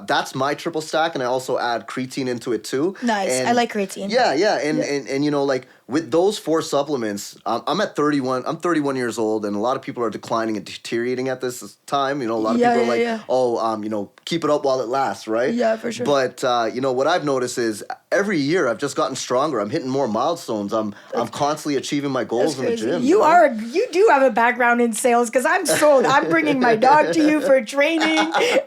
that's my triple stack, and I also add creatine into it too. Nice. And I like creatine. Yeah. And like with those 4 supplements, I'm at 31. I'm 31 years old, and a lot of people are declining and deteriorating at this time. A lot of Yeah, people are like, yeah. oh, keep it up while it lasts, right? Yeah, for sure. But what I've noticed is every year I've just gotten stronger. I'm hitting more milestones. I'm constantly achieving my goals in the gym. You do have a background in sales because I'm sold. I'm bringing my dog to you for training.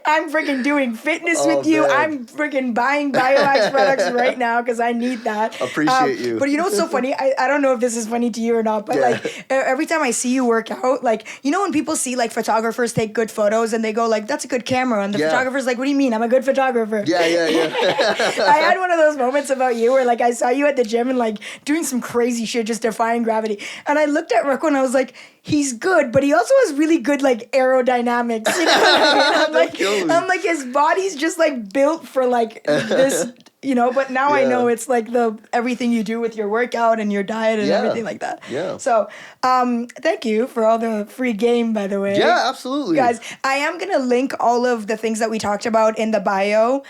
I'm freaking doing fitness with you. Man. I'm freaking buying Biohacks products right now because I need that. Appreciate you. But what's so funny? I don't know if this is funny to you or not, but like every time I see you work out, like when people see like photographers take good photos and they go like, "That's a good camera," and the photographer's like, "What do you mean? I'm a good photographer." Yeah. I had one of those moments about you where like I saw you at the gym and like doing some crazy shit, just defying gravity. And I looked at Rocco and I was like, he's good, but he also has really good like aerodynamics. You know what I mean? I'm like his body's just like built for like this, but now I know it's like everything you do with your workout and your diet and everything like that. Yeah. So thank you for all the free game, by the way. Yeah, absolutely. Guys, I am gonna link all of the things that we talked about in the bio.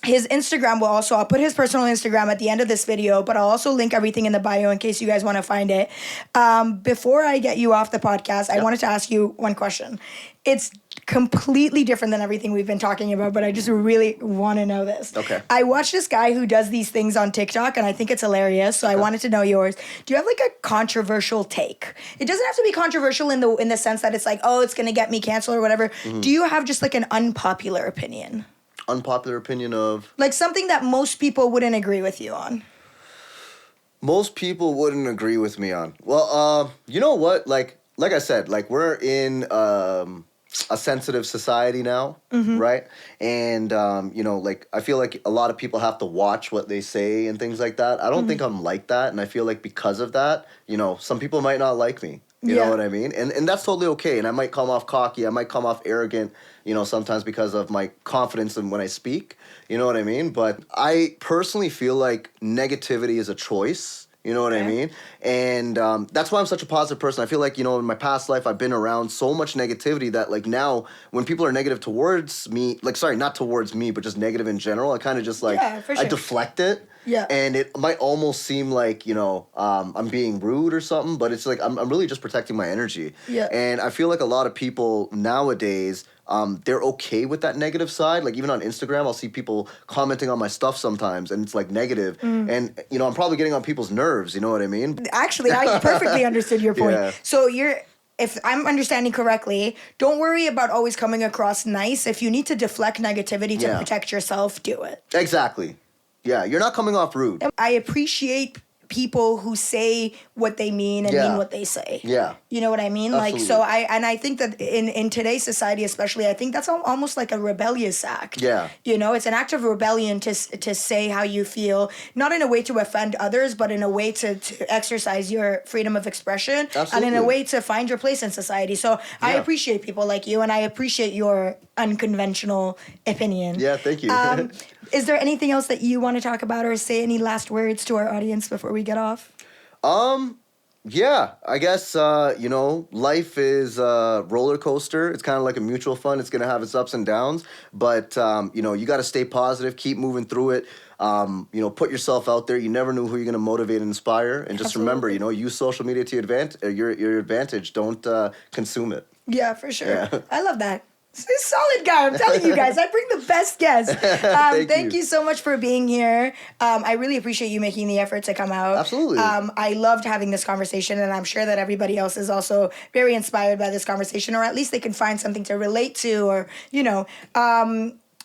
His Instagram I'll put his personal Instagram at the end of this video, but I'll also link everything in the bio in case you guys want to find it. Before I get you off the podcast, I wanted to ask you one question. It's completely different than everything we've been talking about, but I just really want to know this. Okay. I watched this guy who does these things on TikTok, and I think it's hilarious, so I wanted to know yours. Do you have like a controversial take? It doesn't have to be controversial in the sense that it's like, oh, it's going to get me canceled or whatever. Mm-hmm. Do you have just like an unpopular opinion? Unpopular opinion of? Like something that most people wouldn't agree with you on. Most people wouldn't agree with me on. Well, you know what? Like I said, like we're in a sensitive society now, right? And, like I feel like a lot of people have to watch what they say and things like that. I don't think I'm like that. And I feel like because of that, some people might not like me. You know what I mean? And that's totally okay. And I might come off cocky. I might come off arrogant, sometimes because of my confidence in when I speak. You know what I mean? But I personally feel like negativity is a choice. You know what I mean? And that's why I'm such a positive person. I feel like, in my past life, I've been around so much negativity that, like, now when people are negative towards me, like, sorry, not towards me, but just negative in general, I kind of just, like, I deflect it. Yeah. And it might almost seem like, I'm being rude or something, but it's like I'm really just protecting my energy. Yeah. And I feel like a lot of people nowadays, they're okay with that negative side. Like even on Instagram, I'll see people commenting on my stuff sometimes and it's like negative. And, I'm probably getting on people's nerves. You know what I mean? Actually, I perfectly understood your point. Yeah. So if I'm understanding correctly, don't worry about always coming across nice. If you need to deflect negativity to protect yourself, do it. Exactly. Yeah, you're not coming off rude. I appreciate people who say what they mean and mean what they say. Yeah. You know what I mean? Absolutely. Like, so I think that in today's society especially, I think that's almost like a rebellious act. Yeah. It's an act of rebellion to say how you feel, not in a way to offend others, but in a way to exercise your freedom of expression. Absolutely. And in a way to find your place in society. So I appreciate people like you, and I appreciate your unconventional opinion. Yeah, thank you. Is there anything else that you want to talk about or say any last words to our audience before we get off? Yeah, I guess, life is a roller coaster. It's kind of like a mutual fund. It's going to have its ups and downs, but, you got to stay positive, keep moving through it. Put yourself out there. You never know who you're going to motivate and inspire. And just remember, use social media to your advantage. Don't consume it. Yeah, for sure. Yeah. I love that. He's a solid guy. I'm telling you guys, I bring the best guests. Thank you so much for being here. I really appreciate you making the effort to come out. Absolutely. I loved having this conversation, and I'm sure that everybody else is also very inspired by this conversation, or at least they can find something to relate to, or,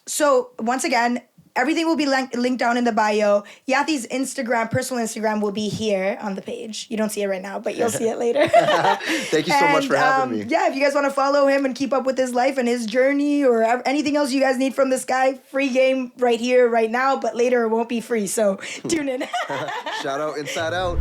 So once again, Everything will be linked down in the bio. Yathy's personal Instagram will be here on the page. You don't see it right now, but you'll see it later. Thank you so much for having me. Yeah, if you guys want to follow him and keep up with his life and his journey or anything else you guys need from this guy, free game right here, right now, but later it won't be free, so tune in. Shout out, Inside Out.